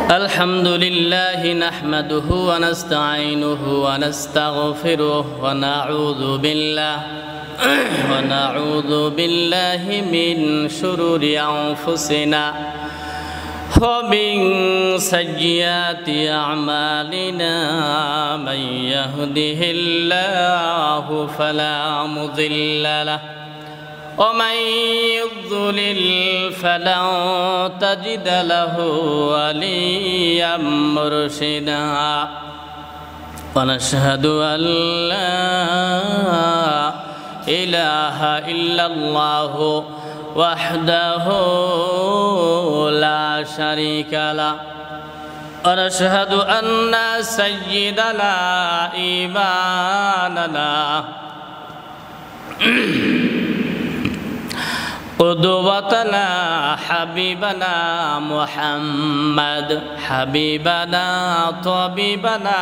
الحمد لله نحمده ونستعينه ونستغفره ونعوذ بالله من شرور أنفسنا ومن سيئات أعمالنا من يهده الله فلا مضل له ومن يضلل فلن تجد له وليا مرشدا ونشهد أن لا إله إلا الله وحده لا شريك له ونشهد أن سيدنا إمامنا قدوتنا حبيبنا محمد حبيبنا طبيبنا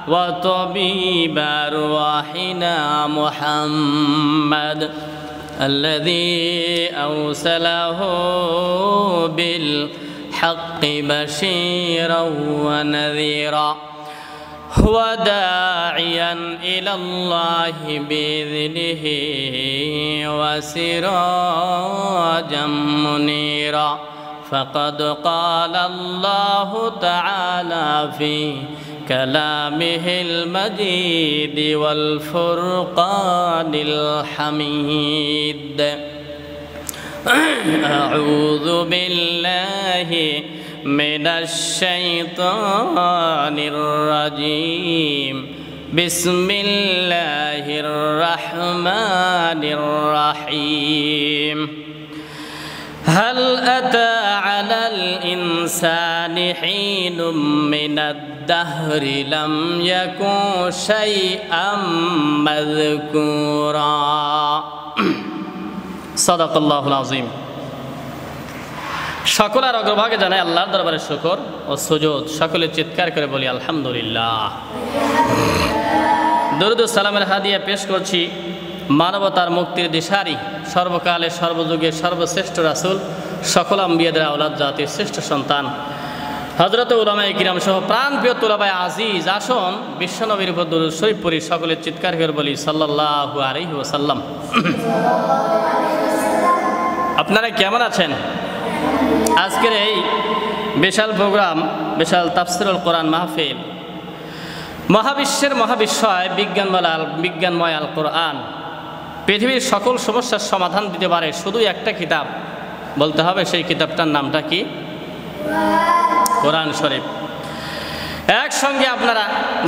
وطبيب أرواحنا محمد الذي أرسله بالحق بشيرا ونذيرا وداعيا إلى الله بإذنه وسراجا منيرا فقد قال الله تعالى في كلامه المجيد والفرقان الحميد أعوذ بالله من الشيطان الرجيم بسم الله الرحمن الرحيم هل أتى على الإنسان حين من الدهر لم يكن شيئا مذكورا صدق الله العظيم সকলের অগ্রভাগে জানাই আল্লাহর দরবারে শুকর ও সুজুদ সকলে চিৎকার করে বলি আলহামদুলিল্লাহ দরুদ ও সালামের হাদিয়া পেশ করছি মানবতার মুক্তির দিশারি সর্বকালে সর্বযুগে সর্বশ্রেষ্ঠ রাসূল সকল আম্বিয়াদের আওলাদ জাতির শ্রেষ্ঠ সন্তান হযরত উলামায়ে কিরাম সহ প্রাণপ্রিয় তুলাবায়ে আজিজ আসুন বিশ্বনবীর উপর দরুদ শরীফ পড়ি সকলে চিৎকার করে বলি সাল্লাল্লাহু আলাইহি ওয়াসাল্লাম আপনারা কেমন আছেন আজকের এই বিশাল প্রোগ্রাম বিশাল তাফসীরুল কোরআন মাহফিল মহাবিশ্বের মহাবিশ্বয় বিজ্ঞানময় আল কোরআন পৃথিবীর সকল সমস্যার সমাধান দিতে পারে শুধু একটা কিতাব বলতে হবে সেই কিতাবটার নামটা কি কোরআন শরীফ একসঙ্গে আপনারা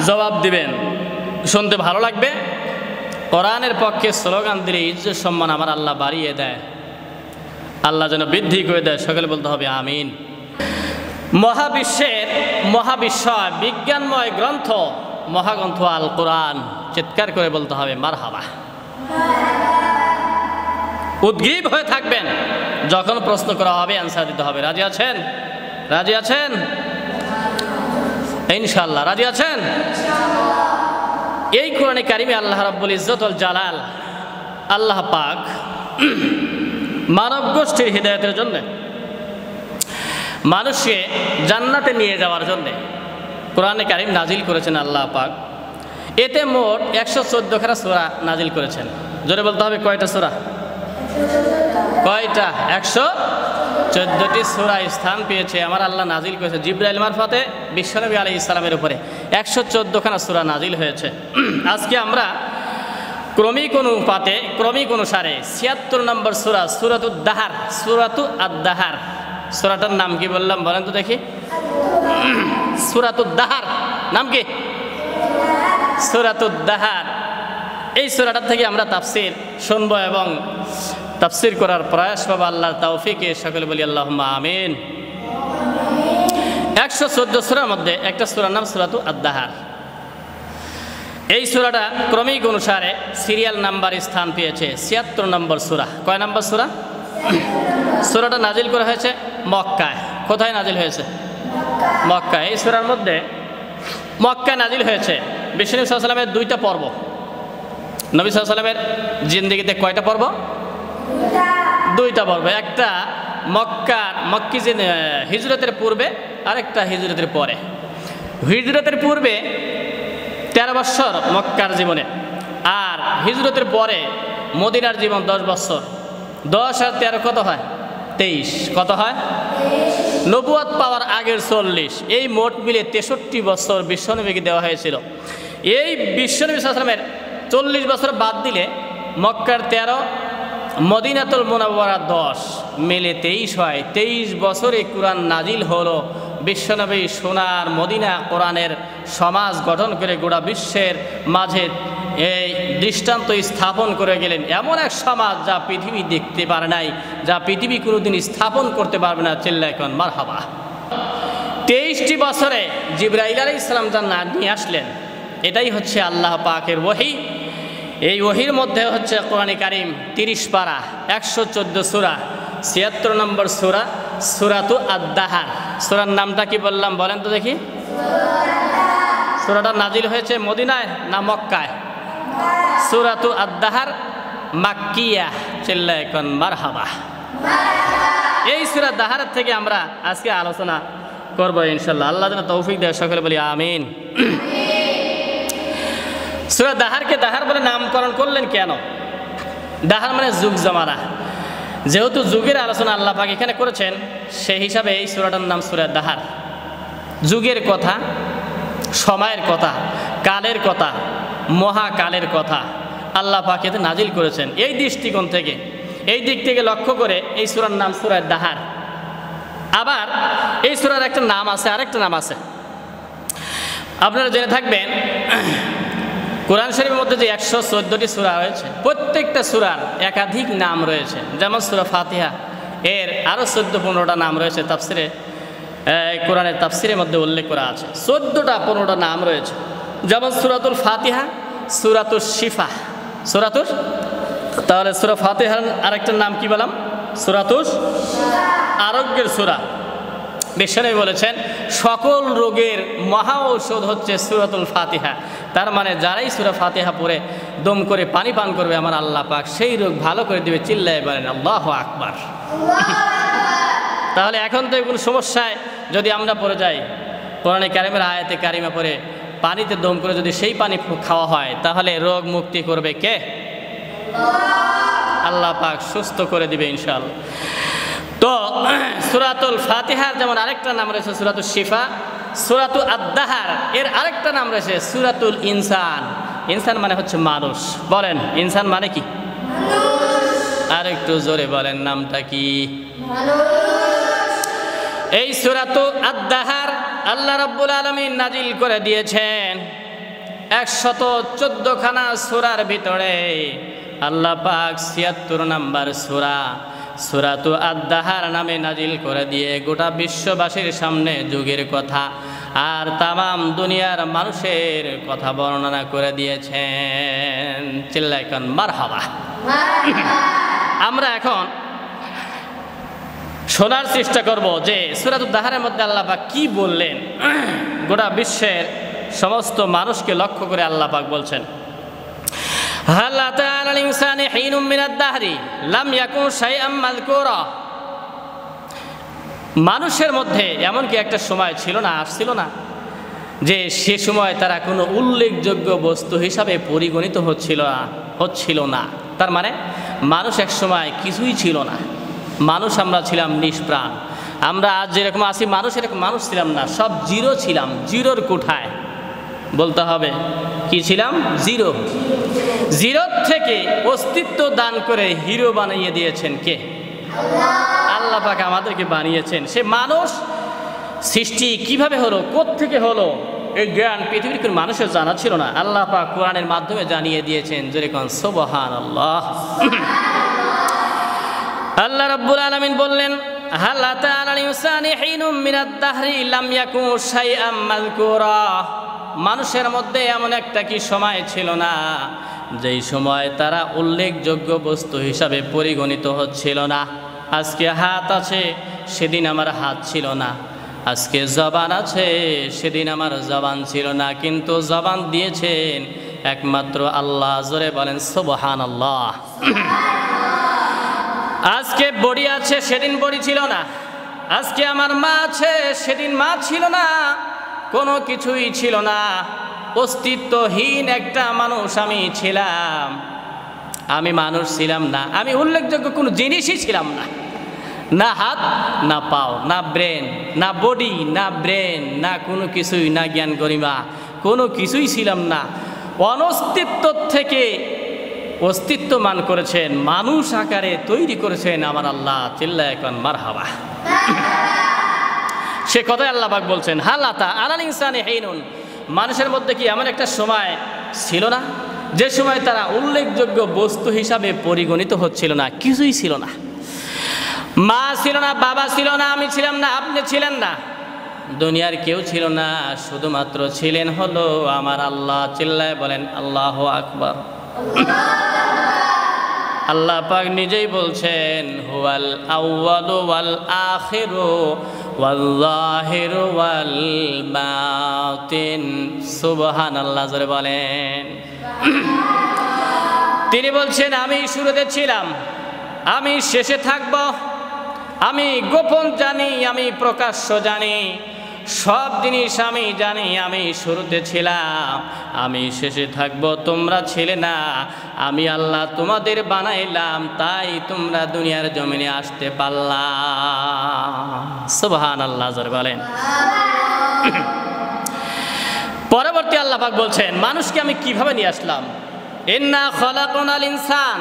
জবাব দিবেন শুনতে ভালো লাগবে কোরআনের পক্ষে স্লোগান দিলে ইজ্জত সম্মান আমার আল্লাহ বাড়িয়ে দেয় আল্লাহ যেন বৃদ্ধি করে দেয় সকলে বলতে হবে আমিন মহাবিশ্বয় বিজ্ঞানময় গ্রন্থ মহাগ্রন্থ আল কোরআন চিৎকার করে বলতে হবে মারহাবা উদ্গ্রীব হয়ে থাকবেন যখন প্রশ্ন করা হবে অ্যান্সার দিতে হবে রাজি আছেন ইনশাআল্লাহ রাজি আছেন এই কোরআনে কারিমে আল্লাহ রাব্বুল ইজ্জত ওয়াল জালাল আল্লাহ পাক মানব গোষ্ঠীর হিদায়াতের জন্য মানুষকে জান্নাতে নিয়ে যাওয়ার জন্য কোরআনে কারিম নাজিল করেছেন আল্লাহ পাক এতে মোট 114খানা সূরা নাজিল করেছেন জোরে বলতে হবে কয়টা সূরা কয়টা 114টি সূরা স্থান পেয়েছে আমার আল্লাহ নাজিল করেছে জিবরাইল মারফতে বিশ্বনবী আলাইহিস সালামের উপরে 114খানা সূরা নাজিল হয়েছে আজকে আমরা ক্রমিক অনুসারে 76 নম্বর সূরা সূরাতুদ দাহার সূরাটার নাম কি বললাম বলেন তো দেখি সূরাতুদ দাহার নাম কি সূরাতুদ দাহার এই সূরাটার থেকে আমরা তাফসীর শুনবো এবং তাফসীর করার প্রয়াস পাবো আল্লাহর তৌফিকে সকলে বলি আল্লাহুম্মা আমিন 114 সূরার মধ্যে একটা সূরার নাম সূরাতুদ দাহার এই সূরাটা ক্রমিক অনুসারে সিরিয়াল নাম্বার স্থান পেয়েছে 76 নম্বর সূরা কয় নম্বর সূরা সূরাটা নাজিল করা হয়েছে মক্কায় কোথায় নাজিল হয়েছে মক্কায় এই সূরার মধ্যে মক্কায় নাজিল হয়েছে বিশ্বনবী সাল্লাল্লাহু আলাইহি ওয়াসাল্লামের দুইটা পর্ব নবী সাল্লাল্লাহু আলাইহি ওয়াসাল্লামের জিন্দেগিতে কয়টা পর্ব দুইটা পর্ব একটা মক্কি যে হিজরতের পূর্বে, আরেকটা হিজরতের পরে। হিজরতের পূর্বে 13 বছর মক্কার জীবনে, আর হিজরতের পরে মদিনার জীবন 10 বছর। 10 আর 13 কত হয়? 23। কত হয়? নবুয়ত পাওয়ার আগের 40। এই মোট মিলে 63 বছর বিশ্বনবীকে দেওয়া হয়েছিল। এই বিশ্বনবী সাল্লাল্লাহু আলাইহি ওয়াসাল্লামের 40 বছর বাদ দিলে মক্কার 13, মদিনাতুল মুনাওয়ারা 10, মিলে 23 হয়। 23 বছরে কোরআন নাজিল হলো। বিশ্বনবী সোনার মদিনা কোরআনের সমাজ গঠন করে গোটা বিশ্বের মাঝে এই দৃষ্টান্ত স্থাপন করে গেলেন। এমন এক সমাজ যা পৃথিবী দেখতে পারে নাই, যা পৃথিবী কোনোদিন স্থাপন করতে পারবে না। চিল্লায় কোন মারহাবা। 23টি বছরে জিবরাইল আলাইহিস সালাম জান্নাত নিয়ে আসলেন। এটাই হচ্ছে আল্লাহ পাকের ওহী। এই ওহীর মধ্যে হচ্ছে কোরআনে কারীম 30 পারা, 114 সূরা, 76 নম্বর সূরা, সূরাতু আদ-দাহার। সূরার নামটা কি বললাম বলেন তো দেখি? সূরাটা নাজিল হয়েছে মদিনায় না মক্কায়? সূরাতু আদ-দাহার মাক্কিয়া। চিল্লায় কোন মারহাবা। এই সূরা দাহার থেকে আমরা আজকে আলোচনা করব ইনশাআল্লাহ। আল্লাহ যেন তৌফিক দেয়, সকলে বলি আমিন। সূরা দাহারকে দাহার বলে নামকরণ করলেন কেন? দাহার মানে যুগ জামানা। যেহেতু যুগের আলোচনা আল্লাহ পাক এখানে করেছেন, সেই হিসাবে এই সূরাটার নাম সূরা দাহার। যুগের কথা, সময়ের কথা, কালের কথা, মহাকালের কথা আল্লাহ পাক এতে নাজিল করেছেন। এই দৃষ্টিকোণ থেকে, এই দিক থেকে লক্ষ্য করে এই সূরার নাম সূরা দাহার। আবার এই সূরার একটা নাম আছে, আরেকটা নাম আছে। আপনারা জেনে থাকবেন, কোরআন শরীফের মধ্যে যে 114টি সূরা রয়েছে, প্রত্যেকটা সূরার একাধিক নাম রয়েছে। যেমন সূরা ফাতিহা, এর আরও 14-15টা নাম রয়েছে। তাফসিরে কোরআনের তাফসিরের মধ্যে উল্লেখ করা আছে 14টা-15টা নাম রয়েছে। যেমন সূরাতুল ফাতিহা, সূরাতুশ শিফা, সূরাতুশ। তাহলে সূরা ফাতিহার আরেকটা নাম কি বললাম? সূরাতুশ আরোগ্যের সূরা। বিশ্বনবী বলেছেন সকল রোগের মহা ঔষধ হচ্ছে সূরাতুল ফাতিহা। তার মানে যারাই সূরা ফাতিহা পড়ে দম করে পানি পান করবে, আমার আল্লাহ পাক সেই রোগ ভালো করে দেবে। চিল্লায় বলেন আল্লাহু আকবার। তাহলে এখন তো কোনো সমস্যায় যদি আমরা পড়ে যাই, কোরআনে কারিমের আয়াতে কারিমা পড়ে পানিতে দম করে যদি সেই পানি খাওয়া হয়, তাহলে রোগ মুক্তি করবে কে? আল্লাহ পাক সুস্থ করে দিবে ইনশাআল্লাহ। তো সূরাতুল ফাতিহার যেমন আরেকটা নাম রয়েছে সূরাতুশ শিফা, সূরাতু আদ-দাহার এর আরেকটা নাম রয়েছে সূরাতুল ইনসান। ইনসান মানে হচ্ছে মানুষ। বলেন ইনসান মানে কি? আর একটু জোরে বলেন, নামটা কি? এই সূরাতু আদ-দাহার আল্লাহ রাব্বুল আলামিন নাজিল করে দিয়েছেন 114 খানা সূরার ভিতরে। আল্লাহ পাক 76 নম্বর সূরা সূরাতু আদ-দাহার নামে নাজিল করে দিয়ে গোটা বিশ্ববাসীর সামনে যুগের কথা আর তামাম দুনিয়ার মানুষের কথা বর্ণনা করে দিয়েছেন। চিল্লায় কোন মারহাবা। আমরা এখন শোনার চেষ্টা করব যে সূরাতুদ দাহারের মধ্যে আল্লাহ পাক কি বললেন। গোটা বিশ্বের সমস্ত মানুষকে লক্ষ্য করে আল্লাহ পাক বলছেন, হাল আতা আলাল ইনসানি হিনুম মিনাদ দাহরি লাম ইয়াকুন শাইআম মাযকুরা। মানুষের মধ্যে এমন কি একটা সময় ছিল না, আসছিল না, যে সে সময় তারা কোনো উল্লেখযোগ্য বস্তু হিসাবে পরিগণিত হচ্ছিল না। তার মানে মানুষ এক সময় কিছুই ছিল না। মানুষ আমরা ছিলাম নিষ্প্রাণ। আমরা আজ যেরকম আছি মানুষ, এরকম মানুষ ছিলাম না, সব জিরো ছিলাম। জিরোর কোঠায় বলতে হবে কি ছিলাম? জিরো। জিরো থেকে অস্তিত্ব দান করে হিরো বানিয়ে দিয়েছেন কে? আল্লাহ পাক আমাদেরকে বানিয়েছেন। সে মানুষ সৃষ্টি কিভাবে হলো, কোত্থেকে হলো, এই জ্ঞান পৃথিবীর কোনো মানুষের জানা ছিল না। আল্লাহ পাক কোরআনের মাধ্যমে জানিয়ে দিয়েছেন। যেরকম সুবহানাল্লাহ। আল্লাহ রাব্বুল আলামিন বললেন, হাল আতা আলাল ইনসানি হিনুম মিনাদ দাহরি লাম ইয়াকুন শাইআম মাযকুরা। মানুষের মধ্যে এমন একটা কি সময় ছিল না, যেই সময় তারা উল্লেখযোগ্য বস্তু হিসাবে পরিগণিত হচ্ছিল না। আজকে হাত আছে, সেদিন আমার হাত ছিল না। আজকে জবান আছে, সেদিন আমার জবান ছিল না। কিন্তু জবান দিয়েছেন একমাত্র আল্লাহ। জোরে বলেন সুবহানাল্লাহ। আজকে বডি আছে, সেদিন বডি ছিল না। আজকে আমার মা আছে, সেদিন মা ছিল না, কোনো কিছুই ছিল না। অস্তিত্বহীন একটা মানুষ আমি ছিলাম। আমি মানুষ ছিলাম না, আমি উল্লেখযোগ্য কোনো জিনিসই ছিলাম না। না হাত, না পাও, না ব্রেন, না বডি, না ব্রেন, না কোনো কিছুই, না জ্ঞান গরিমা, কোনো কিছুই ছিলাম না। অনস্তিত্ব থেকে অস্তিত্বমান করেছেন, মানুষ আকারে তৈরি করেছেন আমার আল্লাহ। চিল্লায় এখন মারহাবা। সে কথাই আল্লাহ পাক বলছেন, হালাতা আলাল ইনসানি হিনুন, মানুষের মধ্যে কি এমন একটা সময় ছিল না যে সময় তারা উল্লেখযোগ্য বস্তু হিসাবে পরিগণিত হচ্ছিল না, কিছুই ছিল না। মা ছিল না, বাবা ছিল না, আমি ছিলাম না, আপনি ছিলেন না, দুনিয়ার কেউ ছিল না, শুধুমাত্র ছিলেন হলো আমার আল্লাহ। চিল্লায় বলেন আল্লাহু আকবার। আল্লাহ পাক নিজেই বলছেন, হুয়াল আউয়ালু ওয়াল আখিরু ওয়াল যাহিরু ওয়াল বাতিন। সুবহানাল্লাহ জোরে বলেন। তিনি বলছেন, আমি শুরুতে ছিলাম, আমি শেষে থাকব, আমি গোপন জানি, আমি প্রকাশ্য জানি, সব জিনিস আমি জানি। আমি শুরুতে ছিলাম, আমি শেষে থাকব, তোমরা ছিলে না। আমি আল্লাহ তোমাদের বানাইলাম, তাই তোমরা দুনিয়ার জমিনে আসতে পারলাম। সুবহানাল্লাহ জোরে বলেন। পরবর্তী আল্লাহ পাক বলছেন, মানুষকে আমি কিভাবে নিয়ে আসলাম। ইন্না খলাকনাল ইনসান,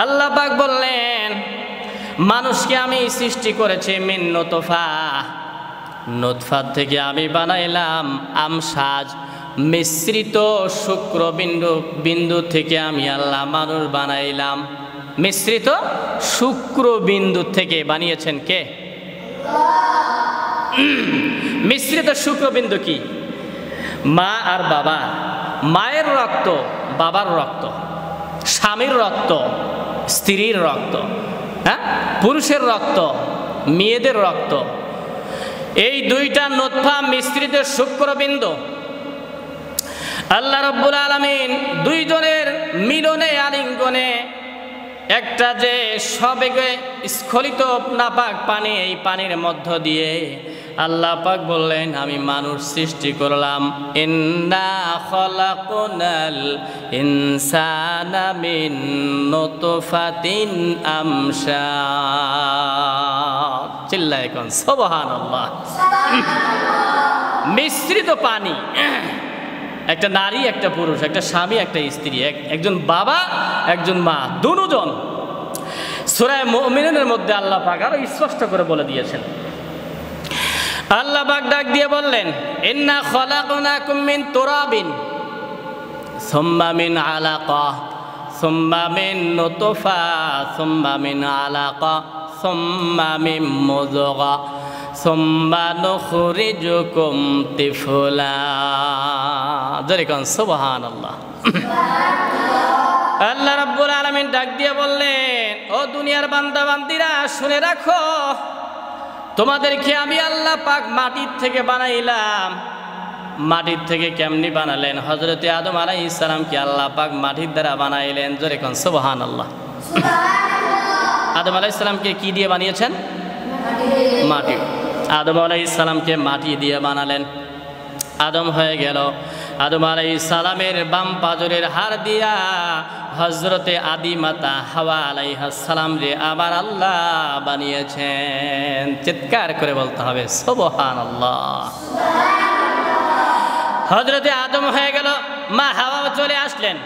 আল্লাহ পাক বললেন মানুষকে আমি সৃষ্টি করেছি মিন নুতফা, নুতফা থেকে আমি বানাইলাম আমসাজ, মিশ্রিত শুক্রবিন্দু, বিন্দু থেকে আমি আল্লাহ মানুষ বানাইলাম। মিশ্রিত শুক্রবিন্দু থেকে বানিয়েছেন কে? মিশ্রিত শুক্রবিন্দু কি? মা আর বাবা, মায়ের রক্ত, বাবার রক্ত, স্বামীর রক্ত, স্ত্রীর রক্ত, হ্যাঁ, পুরুষের রক্ত, মেয়েদের রক্ত, এই দুইটা নুতফা মিশ্রিত শুক্রবিন্দু আল্লাহ রাব্বুল আলামিন দুইজনের মিলনে, আলিঙ্গনে, একটা যে সবেগে স্খলিত নাপাক পানি, এই পানির মধ্য দিয়ে আল্লাহ পাক বললেন আমি মানুষ সৃষ্টি করলাম। ইন্না খলাকনাল ইনসানা মিন নুতফাতিন আমশাজ। চিল্লায় কোন সুবহানাল্লাহ। মিশ্রিত পানি, একটা নারী, একটা পুরুষ, একটা স্বামী, একটা স্ত্রী, একজন বাবা, একজন মা, দুজন। সূরা মুমিনুনের মধ্যে আল্লাহ পাক আরো স্পষ্ট করে বলে দিয়েছেন। আল্লাহ পাক ডাক দিয়ে বললেন, ইন্না খলাকনাকুম মিন তুরাবিন সুম্মা মিন আলাকা সুম্মা মিন নুতফা সুম্মা মিন আলাকা সুম্মা মিন মুযগা সুম্মা নুখরিজুকুম তিফলা। যেরকম সুবহানাল্লাহ। আল্লাহ রাব্বুল আলামিন ডাক দিয়ে বললেন, ও দুনিয়ার বান্দা বান্দিরা শুনে রাখো, তোমাদেরকে আমি আল্লাহ পাক মাটির থেকে বানাইলাম। মাটির থেকে কেমনি বানালেন? হযরতে আদম আলাইহিস সালামকে আল্লাহ পাক মাটির দ্বারা বানাইলেন। যেরকম সুবহানাল্লাহ। আদম আলাইহিস সালামকে কি দিয়ে বানিয়েছেন? মাটি। আদম আলাইহিস সালামকে মাটি দিয়ে বানালেন। আদম হয়ে গেল। আদম আলাইহিস সালামের বাম পাজরের হাড় দিয়া হযরতে আদি মাতা হাওয়া আলাইহিস সালাম রে আবার আল্লাহ বানিয়েছেন। চিৎকার করে বলতে হবে সুবহানাল্লাহ। হযরতে আদম হয়ে গেল, মা হাওয়া চলে আসলেন,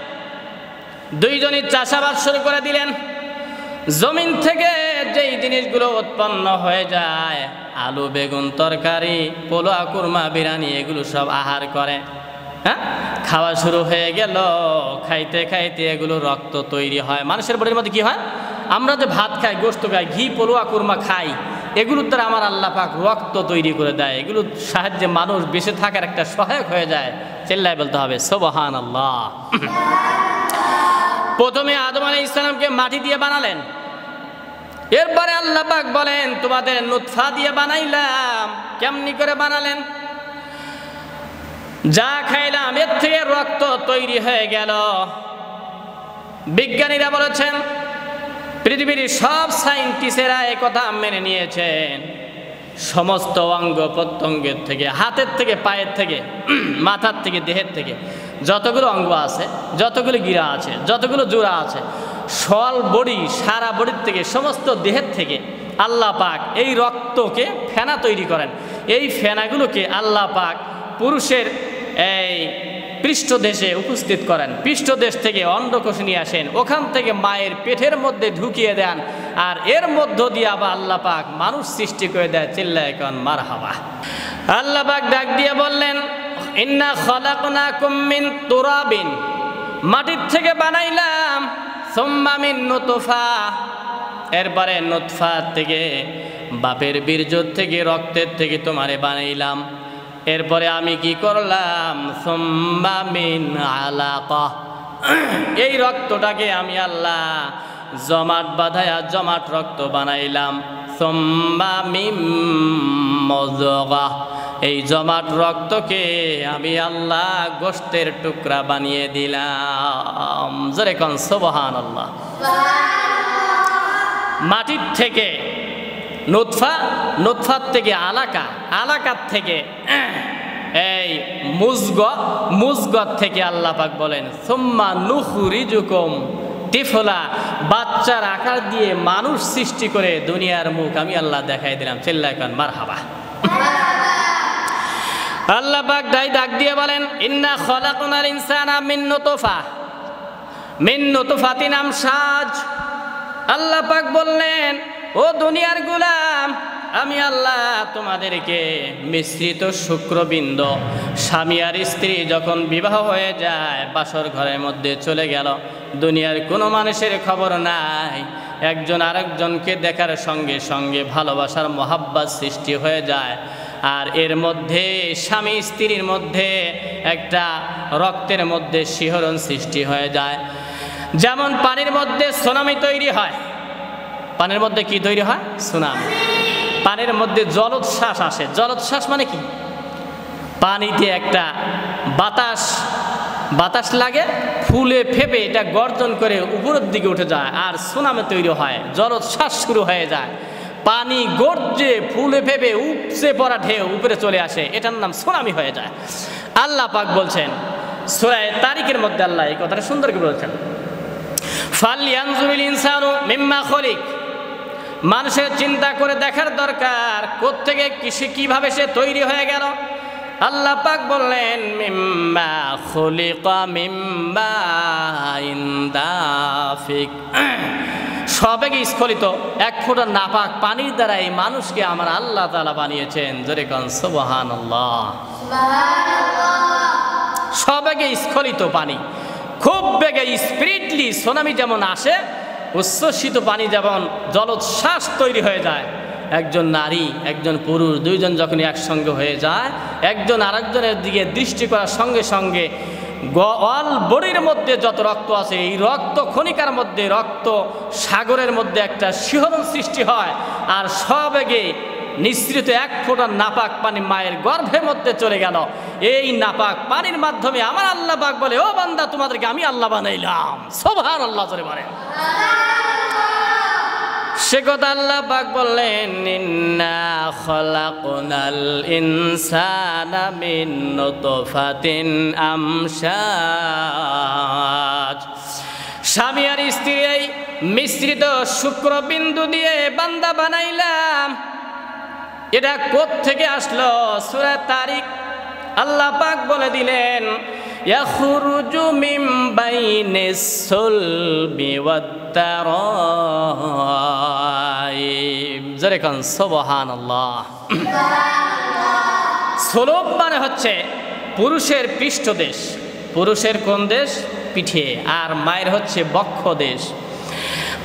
দুইজনই চাষাবাদ শুরু করে দিলেন। জমিন থেকে যেই জিনিসগুলো উৎপন্ন হয়ে যায়, আলু, বেগুন, তরকারি, পোলাও, কুরমা, বিরিয়ানি, এগুলো সব আহার করে। হ্যাঁ, খাওয়া শুরু হয়ে গেল। খাইতে খাইতে এগুলো রক্ত তৈরি হয়। মানুষের বডির মধ্যে কি হয়? আমরা যে ভাত খাই, গোশত খাই, ঘি, পোলাও, কুরমা খাই, এগুলোর দ্বারা আমার আল্লাহ পাক রক্ত তৈরি করে দেয়। এগুলোর সাহায্যে মানুষ বেঁচে থাকার একটা সহায়ক হয়ে যায়। চিল্লায় বলতে হবে সুবহানাল্লাহ। প্রথমে আদম আলাইহিস সালামকে মাটি দিয়ে বানালেন। এরপরে আল্লাহ পাক বলেন তোমাদের নুতফা দিয়ে বানাইলাম। কেমনি করে বানালেন? যা খাইলাম এর থেকে রক্ত তৈরি হয়ে গেল। বিজ্ঞানীরা বলেছেন পৃথিবীর সব সায়েন্টিস্টেরা এই কথা মেনে নিয়েছেন। সমস্ত অঙ্গ প্রত্যঙ্গের থেকে, হাতের থেকে, পায়ের থেকে, মাথার থেকে, দেহের থেকে যতগুলো অঙ্গ আছে, যতগুলো গিরা আছে, যতগুলো জোড়া আছে, সল বডি, সারা বডির থেকে, সমস্ত দেহের থেকে আল্লাহ পাক এই রক্তকে ফেনা তৈরি করেন। এই ফেনাগুলোকে আল্লাহ পাক পুরুষের এই পৃষ্ঠদেশে উপস্থিত করেন। পৃষ্ঠদেশ থেকে অন্ডকোষ নিয়ে আসেন, ওখান থেকে মায়ের পেটের মধ্যে ঢুকিয়ে দেন, আর এর মধ্য দিয়ে আবার আল্লাহ পাক মানুষ সৃষ্টি করে দেয়। চিল্লায় এখন মারহাবা। আল্লাহ পাক ডাক দিয়ে বললেন, ইন্না খলাকনাকুম মিন তুরাবিন, মাটির থেকে বানাইলাম, সুম্মা মিন নুতফা, এরপরে নুতফা থেকে, বাপের বীর্য থেকে, রক্তের থেকে তোমারে বানাইলাম। এরপরে আমি কি করলাম, সুম্মা মিন আলাকা, এই রক্তটাকে আমি আল্লাহ জমাট বাঁধায়া জমাট রক্ত বানাইলাম। সুম্মা মিন মুযগা, এই জমাট রক্তকে আমি আল্লাহ গোশতের টুকরা বানিয়ে দিলাম। জোরে কোন সুবহানাল্লাহ। মাটির থেকে নুতফা, নুতফার থেকে আলাকা, আলাকার থেকে এই মুজগ, মুজগর থেকে আল্লাহ পাক বলেন সুম্মা নুখরিজুকুম তিফলা, বাচ্চার আকার দিয়ে মানুষ সৃষ্টি করে দুনিয়ার মুখ আমি আল্লাহ দেখাই দিলাম। চিল্লায় কোন মারহাবা। আল্লাহ পাক ডাক দিয়ে বলেন, ইন্না খলাকনাল ইনসানা মিন নুতফা, মিন নুতফাতিন আমশাজ। আল্লাহ পাক বললেন, ও দুনিয়ার গোলাম, আমি আল্লাহ তোমাদেরকে মিশ্রিত শুক্রবিন্দ, স্বামী আর স্ত্রী যখন বিবাহ হয়ে যায়, বাসর ঘরের মধ্যে চলে গেল, দুনিয়ার কোনো মানুষের খবর নাই, একজন আরেকজনকে দেখার সঙ্গে সঙ্গে ভালোবাসার মহাব্বত সৃষ্টি হয়ে যায়। আর এর মধ্যে স্বামী স্ত্রীর মধ্যে একটা রক্তের মধ্যে শিহরণ সৃষ্টি হয়ে যায়। যেমন পানির মধ্যে সুনামি তৈরি হয়, পানির মধ্যে কি তৈরি হয়, সুনামি। পানির মধ্যে জলোচ্ছ্বাস আসে। জলোচ্ছ্বাস মানে কি, পানিতে একটা বাতাস, বাতাস লাগে, ফুলে ফেপে এটা গর্জন করে উপরের দিকে উঠে যায়, আর সুনামি তৈরি হয়, জলোচ্ছ্বাস শুরু হয়ে যায়। পানি গর্জে ফুলে ফেপে উপচে পড়া ঢেউ উপরে চলে আসে, এটার নাম সুনামি হয়ে যায়। আল্লাহ পাক বলছেন সূরা তারিকের মধ্যে, আল্লাহ এই কথাটা সুন্দর করে বলছেন, ফালয়ানজুরিল ইনসানু মিম্মা খুলিক, মানুষের চিন্তা করে দেখার দরকার কোত্থেকে কিভাবে সে তৈরি হয়ে গেল। আল্লাহ পাক বললেন, মিম্মা খুলিকা মিম্মা ইনদাফিক, সবেগে স্খলিত এক ফোঁটা নাপাক পানির দ্বারা এই মানুষকে আমার আল্লাহ তাআলা বানিয়েছেন। জোরে কোন সুবহানাল্লাহ। সবেগে স্খলিত পানি, খুব বেগে স্পিরিটলি সুনামি যেমন আসে, উচ্ছ্বসিত পানি যেমন জলোচ্ছ্বাস তৈরি হয়ে যায়, একজন নারী একজন পুরুষ দুইজন যখন একসঙ্গে হয়ে যায়, একজন আরেকজনের দিকে দৃষ্টি করার সঙ্গে সঙ্গে অল বডির মধ্যে যত রক্ত আছে, এই রক্ত খনিকার মধ্যে, রক্ত সাগরের মধ্যে একটা শিহরণ সৃষ্টি হয়, আর সবেগে নিঃসৃত এক ফোঁটা নাপাক পানি মায়ের গর্ভের মধ্যে চলে গেল। এই নাপাক পানির মাধ্যমে আমার আল্লাহ পাক বলে, ও বান্দা, তোমাদেরকে আমি আল্লাহ বানাইলাম। সুবহানাল্লাহ জোরে বলেন। সে কথা আল্লাহ পাক বললেন, ইন্না খলাকনাল ইনসানা মিন নুতফাতিন আমশাজ, স্বামী আর স্ত্রী এই মিশ্রিত শুক্রবিন্দু দিয়ে বান্দা বানাইলাম। এটা কোত্থেকে আসলো? সূরা তারিক আল্লাহ পাক বলে দিলেন, ইয়াখরুজু মিন বাইনিস সুলবি ওয়াত তারাইব। জোরে কোন সুবহানাল্লাহ। সুলব মানে হচ্ছে পুরুষের পৃষ্ঠদেশ, পুরুষের কোন দেশ? পিঠে, আর মায়ের হচ্ছে বক্ষ দেশ।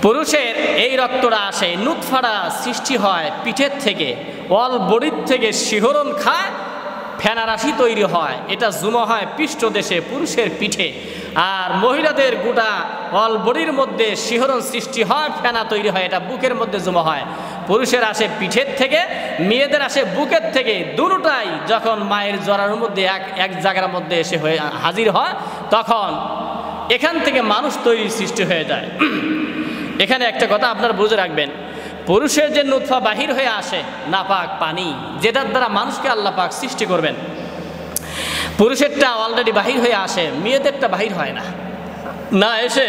পুরুষের এই রক্তটা আসে, নুতফাটা সৃষ্টি হয় পিঠের থেকে, অল বডির থেকে শিহরণ খায়, ফেনারাশি তৈরি হয়, এটা জমা হয় পৃষ্ঠদেশে, পুরুষের পিঠে। আর মহিলাদের গোটা অল বডির মধ্যে শিহরণ সৃষ্টি হয়, ফেনা তৈরি হয়, এটা বুকের মধ্যে জমা হয়। পুরুষের আসে পিঠের থেকে, মেয়েদের আসে বুকের থেকে। দুটোটাই যখন মায়ের জরার মধ্যে এক জায়গার মধ্যে এসে হয়ে হাজির হয়, তখন এখান থেকে মানুষ তৈরি সৃষ্টি হয়ে যায়। এখানে একটা কথা আপনারা বুঝে রাখবেন, পুরুষের যে নুতফা বাহির হয়ে আসে নাপাক পানি, যেটার দ্বারা মানুষকে আল্লাহ পাক সৃষ্টি করবেন, পুরুষেরটা অলরেডি বাহির হয়ে আসে, মেয়েদেরটা বাহির হয় না, না এসে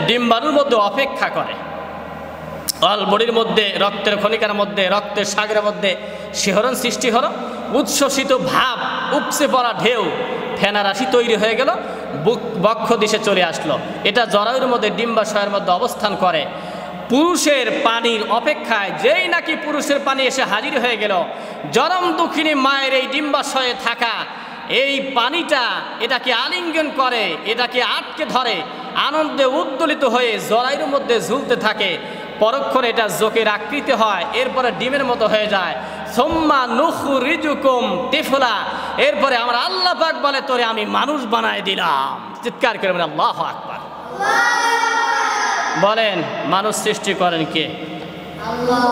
ডিম্বাণুর মধ্যে অপেক্ষা করে। অল বডির মধ্যে, রক্তের কণিকার মধ্যে, রক্তের সাগরের মধ্যে শিহরণ সৃষ্টি হলো, উচ্ছ্বসিত ভাব, উপচে পড়া ঢেউ, ফেনা রাশি তৈরি হয়ে গেল, বক্ষ দিশে চলে আসলো। এটা জরায়ুর মধ্যে ডিম্বাশয়ের মধ্যে অবস্থান করে। পুরুষের পানির অপেক্ষায় যেই নাকি পুরুষের পানি এসে হাজির হয়ে গেল, জনম দুঃখিনী মায়ের এই ডিম্বাশয়ে থাকা এই পানিটা এটাকে আলিঙ্গন করে, এটাকে আটকে ধরে, আনন্দে উদ্দোলিত হয়ে জরায়ুর মধ্যে ঝুলতে থাকে। পরক্ষণে এটা জোকের আকৃতি হয়, এরপরে ডিমের মতো হয়ে যায়। সুম্মা নুখরিজুকুম তিফলা, এরপরে আমার আল্লাহ পাক বলে তোরে আমি মানুষ বানায় দিলাম। চিৎকার করে বলেন আল্লাহু আকবার। বলেন মানুষ সৃষ্টি করেন কে? আল্লাহ।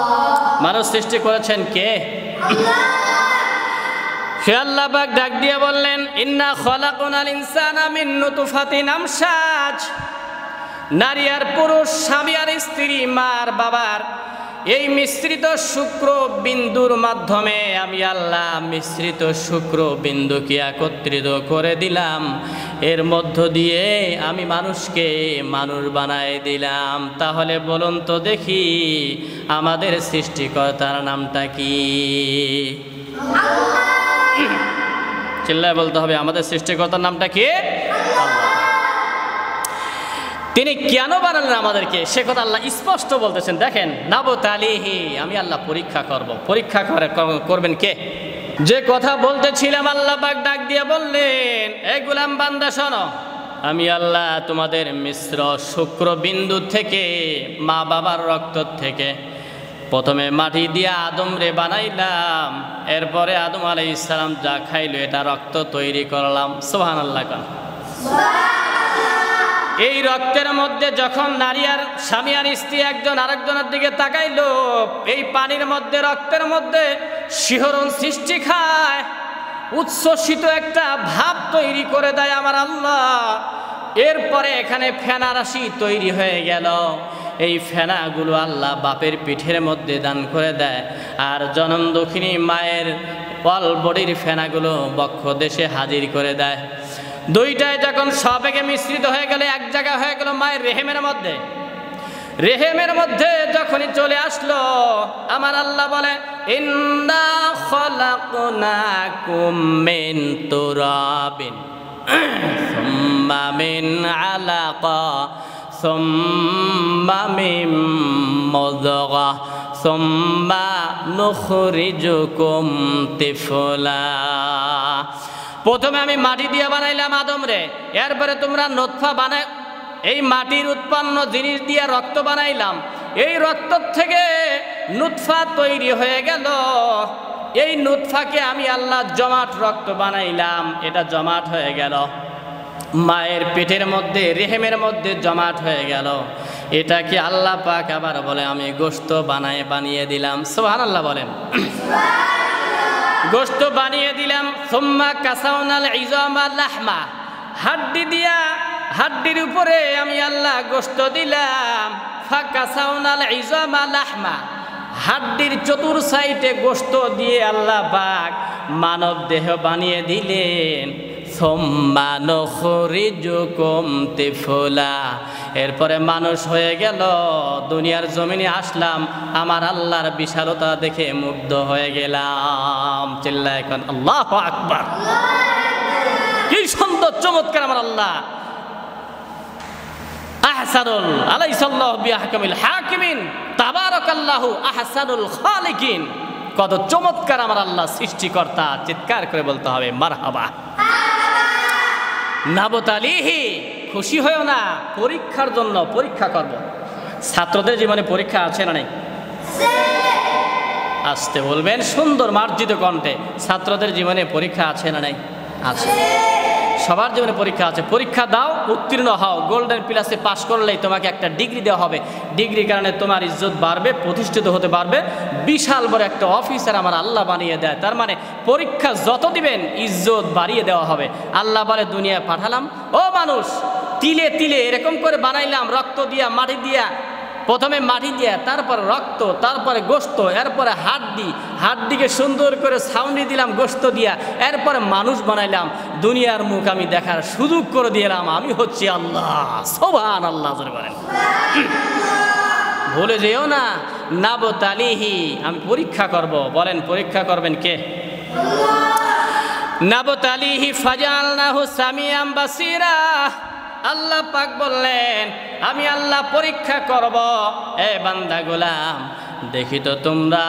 মানুষ সৃষ্টি করেছেন কে? আল্লাহ। সে আল্লাহ পাক ডাক দিয়ে বললেন ইন্না খলাকনাল ইনসানা মিন নুতফাতিন আমশাজ। নারী আর পুরুষ, স্বামী আর স্ত্রী, মা আর বাবার এই মিশ্রিত শুক্র বিন্দুর মাধ্যমে আমি আল্লাহ মিশ্রিত শুক্র বিন্দুকে একত্রিত করে দিলাম। এর মধ্য দিয়ে আমি মানুষকে মানুষ বানায় দিলাম। তাহলে বলুন তো দেখি আমাদের সৃষ্টিকর্তার নামটা কি? চিল্লায় বলতে হবে আমাদের সৃষ্টিকর্তার নামটা কি? তিনি কেন বানালেন আমাদেরকে সে কথা আল্লাহ স্পষ্ট বলতেছেন। দেখেন নাবতালিহি, আমি আল্লাহ পরীক্ষা করব। পরীক্ষা করবেন কে? যে কথা বলতেছিলাম আল্লাহ পাক ডাক দিয়ে বললেন এই গোলাম বান্দা শোনো, আমি আল্লাহ তোমাদের মিশ্র শুক্র বিন্দু থেকে, মা বাবার রক্ত থেকে প্রথমে মাটি দিয়ে আদম রে বানাইলাম। এরপরে আদম আলাইহিস সালাম যা খাইলো এটা রক্ত তৈরি করলাম। সুবহানাল্লাহ। এই রক্তের মধ্যে যখন নারী আর স্বামী আর স্ত্রী একজন আরেকজনের দিকে তাকাইলো, এই পানির মধ্যে, রক্তের মধ্যে শিহরণ সৃষ্টি খায়, উচ্ছ্বসিত একটা ভাব তৈরি করে দেয় আমার আল্লাহ। এরপরে এখানে ফেনা রাশি তৈরি হয়ে গেল। এই ফেনাগুলো আল্লাহ বাপের পিঠের মধ্যে দান করে দেয়, আর জনম দুঃখিনী মায়ের অল বডির ফেনাগুলো বক্ষ দেশে হাজির করে দেয়। দুইটায় যখন সবেগে মিশ্রিত হয়ে গেলে এক জায়গা হয়ে গেল মায়ের রেহেমের মধ্যে। রেহেমের মধ্যে যখনই চলে আসলো আমার আল্লাহ বলে ইন্না খলাকনাকুম মিন তুরাবিন সুম্মা মিন আলাকা সুম্মা মিন মুদগা সুম্মা নুখরিজুকুম তিফলা। প্রথমে আমি মাটি দিয়ে বানাইলাম আদম রে, এরপরে তোমরা নুতফা বানাই, এই মাটির উৎপন্ন জিনিস দিয়ে রক্ত বানাইলাম। এই রক্ত থেকে নুতফা তৈরি হয়ে গেল। এই নুতফাকে আমি আল্লাহ জমাট রক্ত বানাইলাম। এটা জমাট হয়ে গেল মায়ের পেটের মধ্যে, রেহেমের মধ্যে জমাট হয়ে গেল। এটাকে আল্লাহ পাক আবার বলে আমি গোশত বানিয়ে দিলাম। সুবহানাল্লাহ বলেন। গোশত বানিয়ে দিলাম। সুম্মা কাসাউনাল ইজামা লাহমা, হাড্ডি দিয়া, হাড্ডির উপরে আমি আল্লাহ গোশত দিলাম। ফাকাসাউনাল ইজামা লাহমা, হাড্ডির চতুর সাইডে গোশত দিয়ে আল্লাহ পাক মানব দেহ বানিয়ে দিলেন। সুম্মা নুখরিজুকুম তিফলা, এরপরে মানুষ হয়ে গেল। দুনিয়ার জমিনে আসলাম, আমার আল্লাহর বিশালতা দেখে মুগ্ধ হয়ে গেলাম। চিল্লায় এখন আল্লাহু আকবার। কি সুন্দর চমৎকার আমার আল্লাহ। আহসানুল আলাইসাল্লাহু বিআহকামিল হাকিমিন তাবারাকাল্লাহু আহসানুল খালিকিন। কত চমৎকার আমার আল্লাহ সৃষ্টিকর্তা। চিৎকার করে বলতে হবে মারহাবা। নাবতালিহি, খুশি হয়েও না, পরীক্ষার জন্য পরীক্ষা করব। ছাত্রদের জীবনে পরীক্ষা আছে না নেই? আসতে বলবেন সুন্দর মার্জিত কণ্ঠে। ছাত্রদের জীবনে পরীক্ষা আছে না নেই? আছে। সবার জীবনে পরীক্ষা আছে। পরীক্ষা দাও, উত্তীর্ণ হও। গোল্ডেন প্লাসে পাস করলেই তোমাকে একটা ডিগ্রি দেওয়া হবে। ডিগ্রির কারণে তোমার ইজ্জত বাড়বে, প্রতিষ্ঠিত হতে পারবে, বিশাল বড় একটা অফিসার আমার আল্লাহ বানিয়ে দেয়। তার মানে পরীক্ষা যত দিবেন ইজ্জত বাড়িয়ে দেওয়া হবে। আল্লাহ বলে দুনিয়ায় পাঠালাম, ও মানুষ তিলে তিলে এরকম করে বানাইলাম, রক্ত দিয়া, মাটি দিয়া, প্রথমে মাটি দিয়া, তারপরে রক্ত, তারপরে গোশত, এরপরে হাড্ডিকে সুন্দর করে ছাউনি দিলাম গোশত দিয়া, এরপরে মানুষ বানাইলাম, দুনিয়ার মুখ আমি দেখার সুযোগ করে দিলাম, আমি হচ্ছি আল্লাহ। সুবহানাল্লাহ জোরে বলেন। ভুলে যেও না, নাবতালিহি, আমি পরীক্ষা করব। বলেন পরীক্ষা করবেন কে? নাবতালিহি ফাজআলনাহু সামিআন বাসীরা। আল্লাহ পাক বললেন আমি আল্লাহ পরীক্ষা করব এ বান্দা গোলাম, দেখি তো তোমরা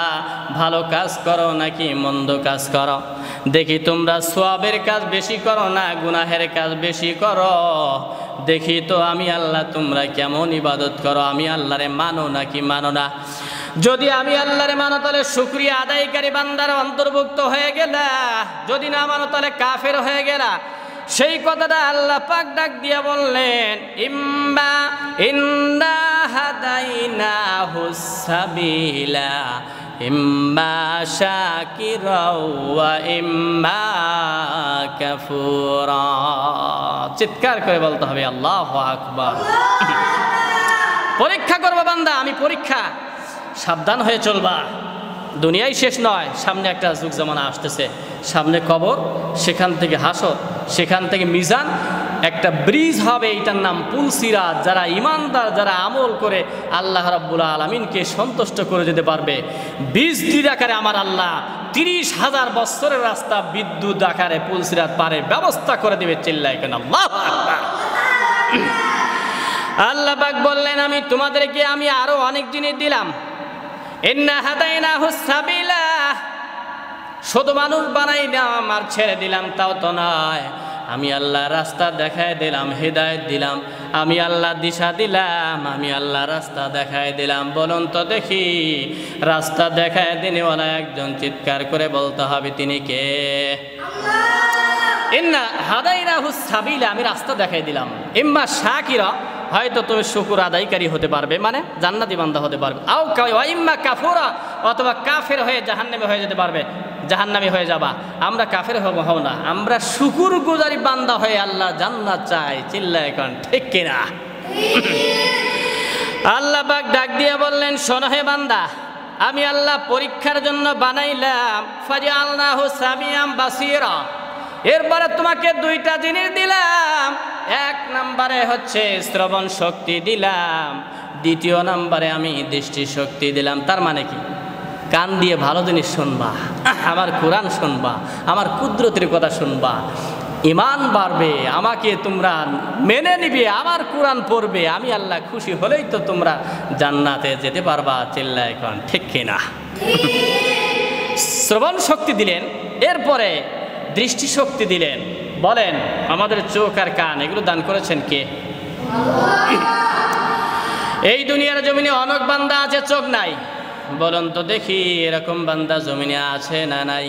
ভালো কাজ করো নাকি মন্দ কাজ করো, দেখি তোমরা সওয়াবের কাজ বেশি করো না গুনাহের কাজ বেশি করো, দেখি তো আমি আল্লাহ তোমরা কেমন ইবাদত করো, আমি আল্লাহরে মানো নাকি মানো না। যদি আমি আল্লাহরে মানো তাহলে শুকরিয়া আদায়কারী বান্দার অন্তর্ভুক্ত হয়ে গেলা, যদি না মানো তাহলে কাফের হয়ে গেলা। সেই কথাটা আল্লাহ পাক ডাক দিয়া বললেন ইন্না হাদাইনাহুস সাবিলা ইম্মা শাকিরাও ওয়া ইম্মা কাফুরা। চিৎকার করে বলতে হবে আল্লাহু আকবার। পরীক্ষা করবা বান্দা, আমি পরীক্ষা, সাবধান হয়ে চলবা। দুনিয়াই শেষ নয়, সামনে একটা যুগ জামানা আসতেছে, সামনে কবর, সেখান থেকে হাসর, সেখান থেকে মিজান, একটা ব্রিজ হবে, এটার নাম পুল সিরাত। যারা ইমানদার, যারা আমল করে আল্লাহ রাব্বুল আলামিনকে সন্তুষ্ট করে যেতে পারবে, বিজলির আকারে আমার আল্লাহ 30,000 বছরের রাস্তা বিদ্যুৎ আকারে পুল সিরাত পারে ব্যবস্থা করে দেবে। চিল্লায় কেন আল্লাহু আকবার। আল্লাহ পাক বললেন আমি তোমাদেরকে আমি আরো অনেক জিনিস দিলাম। ইন্না হাদাইনাহুস সাবিলা, শুধু মানুষ বানাই না আমার ছেড়ে দিলাম তাও তো নয়, আমি আল্লাহ রাস্তা দেখায় দিলাম, হেদায়েত দিলাম, আমি আল্লাহ দিশা দিলাম, আমি আল্লাহ রাস্তা দেখায় দিলাম। বলুন তো দেখি, রাস্তা দেখায় দিনেওয়ালা একজন চিৎকার করে বলতে হবে তিনি কে? ইন্না হাদাইনাহুস সাবিলা, আমি রাস্তা দেখাই দিলাম। ইম্মা শাকিরা, হয়তো তুমি শুকর আদায়কারী হতে পারবে, মানে জান্নাতি বান্দা হতে পারবে, আও ইম্মা কাফুরা, অথবা কাফের হয়ে জাহান্নামী হয়ে যেতে পারবে, জাহান্নামী হয়ে যাবা। আমরা কাফের হব না, আমরা শুকুর গুজারি বান্দা হয়ে আল্লাহ জান্নাত চাই। চিল্লায় এখন ঠিক কিনা? আল্লাহ পাক ডাক দিয়ে বললেন শোনো হে বান্দা, আমি আল্লাহ পরীক্ষার জন্য বানাইলাম ফাজআলনাহু সামিআন বাসীরা। এরপরে তোমাকে দুইটা জিনিস দিলাম, এক নম্বরে হচ্ছে শ্রবণ শক্তি দিলাম, দ্বিতীয় নম্বরে আমি দৃষ্টি শক্তি দিলাম। তার মানে কি? কান দিয়ে ভালো জিনিস শুনবা, আমার কোরআন শুনবা, আমার কুদরতের কথা শুনবা, ইমান বাড়বে, আমাকে তোমরা মেনে নিবে, আমার কোরআন পড়বে, আমি আল্লাহ খুশি হলেই তো তোমরা জান্নাতে যেতে পারবা। চিল্লায় এখন ঠিক কিনা? শ্রবণ শক্তি দিলেন, এরপরে দৃষ্টি শক্তি দিলেন। বলেন আমাদের চোখ আর কান এগুলো দান করেছেন কে? এই দুনিয়ার জমিনে অনেক বান্দা আছে চোখ নাই, বলুন তো দেখি এরকম বান্দা জমিনে আছে না নাই?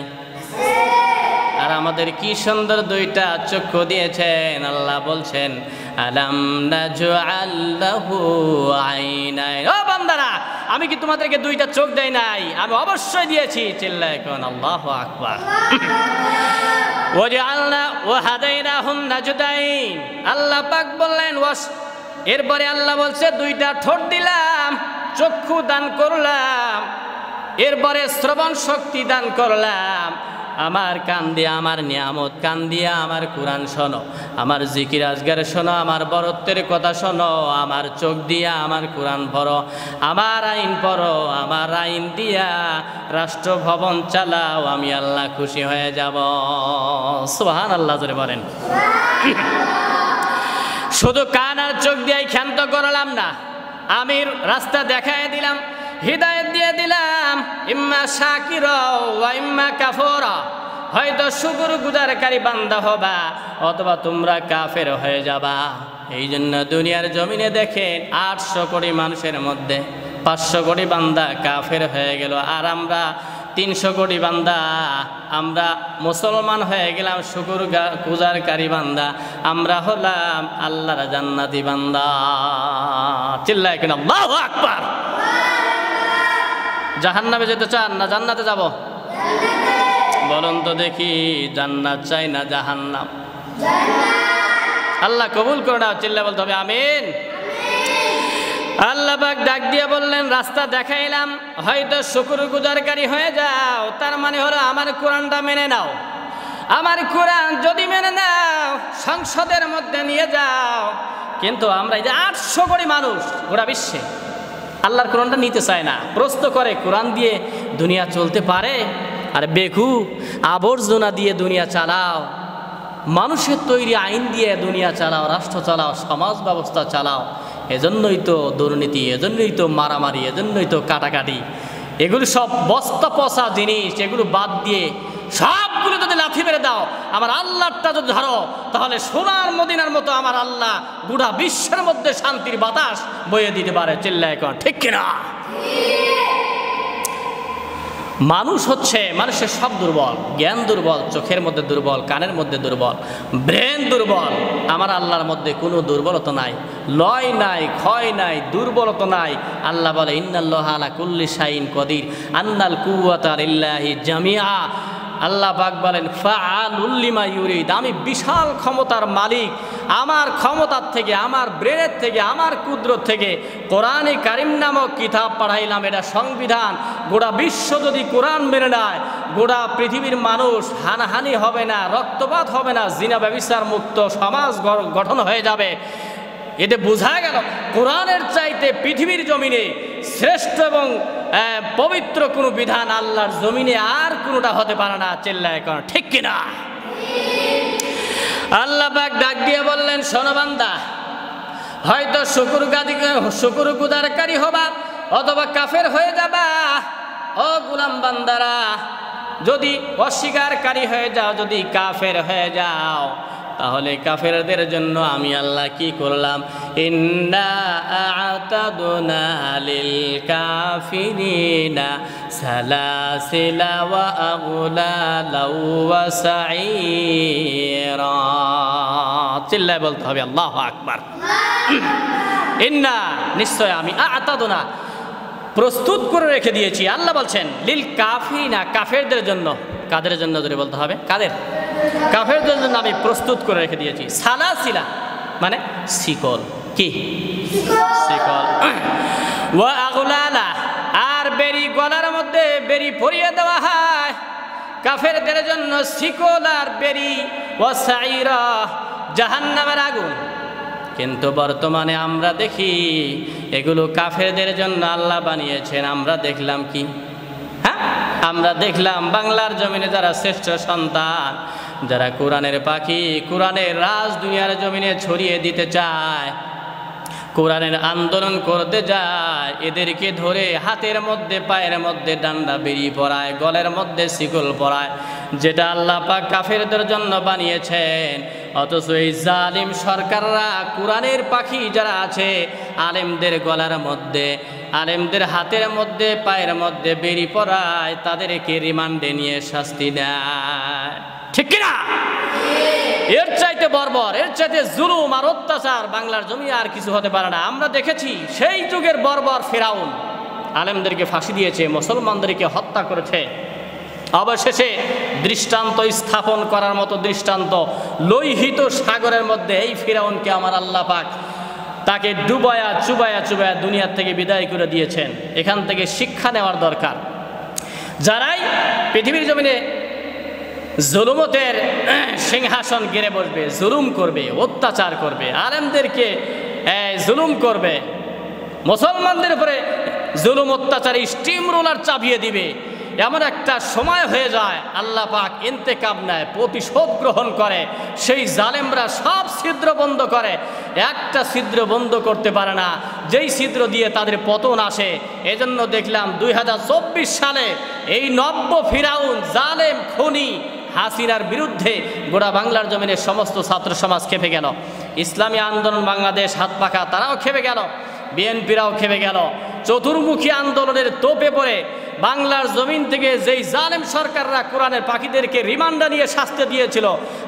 আর আমাদের কি সুন্দর দুইটা চক্ষু দিয়েছেন। আল্লাহ বলছেন আলাম নাজআল লাহু আইনাইন। ও বান্দারা, আমি কি তোমাদেরকে দুইটা চোখ দেই নাই? আমি অবশ্যই দিয়েছি। চিল্লায় এখন আল্লাহু আকবার। ওয়াজআলনা ওয়া হাদাইনাহুম নাজদাইন। আল্লাহ পাক বললেন এরপরে আল্লাহ বলছে দুইটা ঠোঁট দিলাম, চক্ষু দান করলাম, এরপরে শ্রবণ শক্তি দান করলাম। আমার কান দিয়ে আমার নিয়ামত, কান দিয়ে আমার কোরআন শোনো, আমার জিকির আজগার শোনো, আমার বরত্বের কথা শোনো, আমার চোখ দিয়া আমার কোরআন পড়ো, আমার আইন পড়ো, আমার আইন দিয়া রাষ্ট্র ভবন চালাও, আমি আল্লাহ খুশি হয়ে যাব। সুবহানাল্লাহ জোরে বলেন। শুধু কান আর চোখ দিয়েই ক্ষান্ত করলাম না, আমি রাস্তা দেখায় দিলাম, হিদায়াত দিয়ে দিলাম। ইম্মা শাকিরা ওয়া ইম্মা কাফুরা, হয়তো শুকর গুজারকারী বান্দা হবা অথবা তোমরা কাফের হয়ে যাবা। এই জন্য দুনিয়ার জমিনে দেখেন 800 কোটি মানুষের মধ্যে 500 কোটি বান্দা কাফের হয়ে গেল, আর আমরা 300 কোটি বান্দা আমরা মুসলমান হয়ে গেলাম, শুকর গুজারকারী বান্দা, আমরা হলাম আল্লাহর জান্নাতি বান্দা। চিল্লায় কিনা আল্লাহু আকবার। জাহান্নামে যেতে চান না জান্নাতে যাব? বলুন তো দেখি, জান্নাত চাই না জাহান্নাম? আল্লাহ কবুল করে নাও। চিল্লা বলতে হবে আমিন। আল্লাহ পাক ডাক দিয়ে বললেন, রাস্তা দেখাইলাম, হয়তো শুকরগুজারকারী হয়ে যাও, তার মানে হলো আমার কোরআনটা মেনে নাও। আমার কোরআন যদি মেনে নাও, সংসদের মধ্যে নিয়ে যাও। কিন্তু আমরা এই যে 800 কোটি মানুষ গোটা বিশ্বে আল্লাহর কোরআনটা নিতে চায় না, প্রশ্ন করে কোরআন দিয়ে দুনিয়া চলতে পারে? আর বেকু, আবর্জনা দিয়ে দুনিয়া চালাও, মানুষের তৈরি আইন দিয়ে দুনিয়া চালাও, রাষ্ট্র চালাও, সমাজ ব্যবস্থা চালাও। এজন্যই তো দুর্নীতি, এজন্যই তো মারামারি, এজন্যই তো কাটাকাটি। এগুলো সব বস্তা পচা জিনিস, এগুলো বাদ দিয়ে সবগুলো যদি লাথি মেরে দাও, আমার আল্লাহটা যদি ধরো, তাহলে সোনার মদিনার মতো আমার আল্লাহ গোটা বিশ্বের মধ্যে শান্তির বাতাস বয়ে দিতে পারে। চিল্লায় কর ঠিক কিনা? মানুষ হচ্ছে, মানুষের সব দুর্বল, জ্ঞান দুর্বল, চোখের মধ্যে দুর্বল, কানের মধ্যে দুর্বল, ব্রেন দুর্বল। আমার আল্লাহর মধ্যে কোনো দুর্বলতা নাই, লয় নাই, ক্ষয় নাই, দুর্বলতা নাই। আল্লাহ বলে, ইন্নাল্লাহা আলা কুল্লি শাইইন কদির, আন্নাল কুওয়াতা লিল্লাহি জামিআ। আল্লাহ পাক বলেন, ফাআলুল লিমা ইউরিদ, আমি বিশাল ক্ষমতার মালিক। আমার ক্ষমতার থেকে, আমার ব্রেনের থেকে, আমার কুদরত থেকে কোরআনে কারিম নামক কিতাব পাঠাইলাম। এটা সংবিধান। গোটা বিশ্ব যদি কোরআন মেনে নেয়, গোটা পৃথিবীর মানুষ হানাহানি হবে না, রক্তপাত হবে না, জিনা ব্যভিচার মুক্ত সমাজ গঠন হয়ে যাবে। এতে বোঝা গেল কোরআনের চাইতে পৃথিবীর জমিনে শ্রেষ্ঠ এবং পবিত্র কোনো বিধান আল্লাহর জমিনে আর কোনোটা হতে পারে না। চিল্লায় কর ঠিক কিনা? আল্লাহ পাক ডাক দিয়ে বললেন, শোনো বান্দা, হয়তো শুকরগুজারকারী হবা অথবা কাফের হয়ে যাবা। ও গোলাম বান্দারা, যদি অস্বীকারী হয়ে যাও, যদি কাফের হয়ে যাও, তাহলে কাফেরদের জন্য আমি আল্লাহ কি করলাম? ইন্না আ'তাদনা লিল কাফিরিনা সালাসিলা ওয়া আগলালা ওয়া সাঈরা। চিল্লায় বলতে হবে আল্লাহু আকবার। ইন্না, নিশ্চয় আমি, আ'তাদনা, প্রস্তুত করে রেখে দিয়েছি। আল্লাহ বলছেন লিল কাফিরিনা, কাফেরদের জন্য। কাদের জন্য ধরে বলতে হবে? কাদের? কাফেরদের জন্য আমি প্রস্তুত করে রেখে দিয়েছি। সালাসিলা মানে শিকল। কি শিকল? ওয়া আগলালা, আর বেরি, গলার মধ্যে বেরি পরিয়ে দেওয়া হয় কাফেরদের জন্য, শিকল আর বেরি। ওয়া সাঈরা, জাহান্নামের আগুন। কিন্তু বর্তমানে আমরা দেখি এগুলো কাফেরদের জন্য আল্লাহ বানিয়েছেন। আমরা দেখলাম কি? হ্যাঁ, আমরা দেখলাম বাংলার জমিনে যারা শ্রেষ্ঠ সন্তান, যারা কোরআনের পাখি, কোরআনের রাজ দুনিয়ার জমিনে ছড়িয়ে দিতে চায়, কোরআনের আন্দোলন করতে যায়, এদেরকে ধরে হাতের মধ্যে, পায়ের মধ্যে ডান্ডা বেরিয়ে পড়ায়, গলের মধ্যে শিকল পরায়, যেটা আল্লাহ পাক কাফেরদের জন্য বানিয়েছেন। অথচ এই জালিম সরকাররা কোরআনের পাখি যারা আছে, আলেমদের গলার মধ্যে, আলেমদের হাতের মধ্যে, পায়ের মধ্যে বেরি পড়ায়, তাদেরকে রিমান্ডে নিয়ে শাস্তি দেয়। ঠিক কিনা? এর চাইতে বর্বর, এর চাইতে জুলুম আর অত্যাচার বাংলার জমি আর কিছু হতে পারে না। আমরা দেখেছি সেই যুগের বর্বর ফেরাউন আলেমদেরকে ফাঁসি দিয়েছে, মুসলমানদেরকে হত্যা করেছে। অবশেষে দৃষ্টান্ত স্থাপন করার মতো দৃষ্টান্ত, লোহিত সাগরের মধ্যে এই ফেরাউনকে আমার আল্লাহ পাক তাকে ডুবায়া চুবায়া চুবায়া দুনিয়ার থেকে বিদায় করে দিয়েছেন। এখান থেকে শিক্ষা নেওয়ার দরকার। যারাই পৃথিবীর জমিনে জুলুমতের সিংহাসন গেড়ে বসবে, জুলুম করবে, অত্যাচার করবে, আলেমদেরকে জুলুম করবে, মুসলমানদের উপরে জুলুম অত্যাচারী স্টিম রোলার চাপিয়ে দিবে, এমন একটা সময় হয়ে যায় আল্লাহ পাক ইন্তেকাম নেয়, প্রতিশোধ গ্রহণ করে। সেই জালেমরা সব ছিদ্র বন্ধ করে, একটা ছিদ্র বন্ধ করতে পারে না, যেই ছিদ্র দিয়ে তাদের পতন আসে। এজন্য দেখলাম 2024 সালে এই নব্য ফিরাউন জালেম খুনি হাসিনার বিরুদ্ধে গোটা বাংলার জমিনে সমস্ত ছাত্র সমাজ খেপে গেল। ইসলামী আন্দোলন বাংলাদেশ হাত পাখা, তারাও খেপে গেল, বিএনপিরাও খেপে গেল। চতুর্মুখী আন্দোলনের তোপে পড়ে বাংলার জমিন থেকে যেই জালেম সরকাররা কোরআনের পাখিদেরকে রিমান্ডে নিয়ে শাস্তি দিয়েছিল,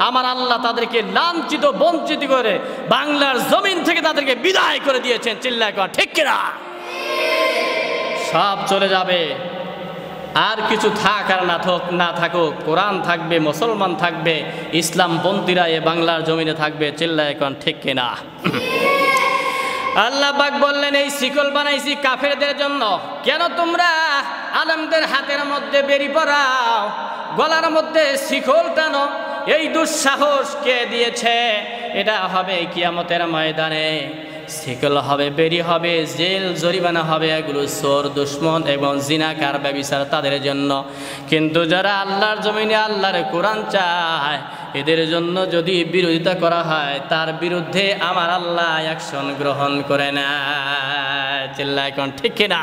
আমার আল্লাহ তাদেরকে লাঞ্ছিত বঞ্চিত করে বাংলার জমিন থেকে তাদেরকে বিদায় করে দিয়েছেন। চিল্লায় কর ঠিক কিনা? সব চলে যাবে, আর কিছু থাক আর না থাকুক, কোরআন থাকবে, মুসলমান থাকবে, ইসলামপন্থীরা এ বাংলার জমিনে থাকবে। চিল্লায় কর ঠিক কিনা? আল্লাহ পাক বললেন এই শিকল বানাইছি কাফেরদের জন্য। কেন তোমরা আলেমদের হাতের মধ্যে বেরি পরাও, গলার মধ্যে শিকল টানো? এই দুঃসাহস কে দিয়েছে? এটা হবে কিয়ামতের ময়দানে। শিকল হবে, বেরি হবে, জেল জরিমানা হবে। এগুলো চোর, দুশ্মন এবং জিনাকার, ব্যভিচার তাদের জন্য। কিন্তু যারা আল্লাহর জমিনে আল্লাহর কোরআন চায়, এদের জন্য যদি বিরোধিতা করা হয়, তার বিরুদ্ধে আমার আল্লাহ অ্যাকশন গ্রহণ করে নেয়। চিল্লায় কোন ঠিক কিনা?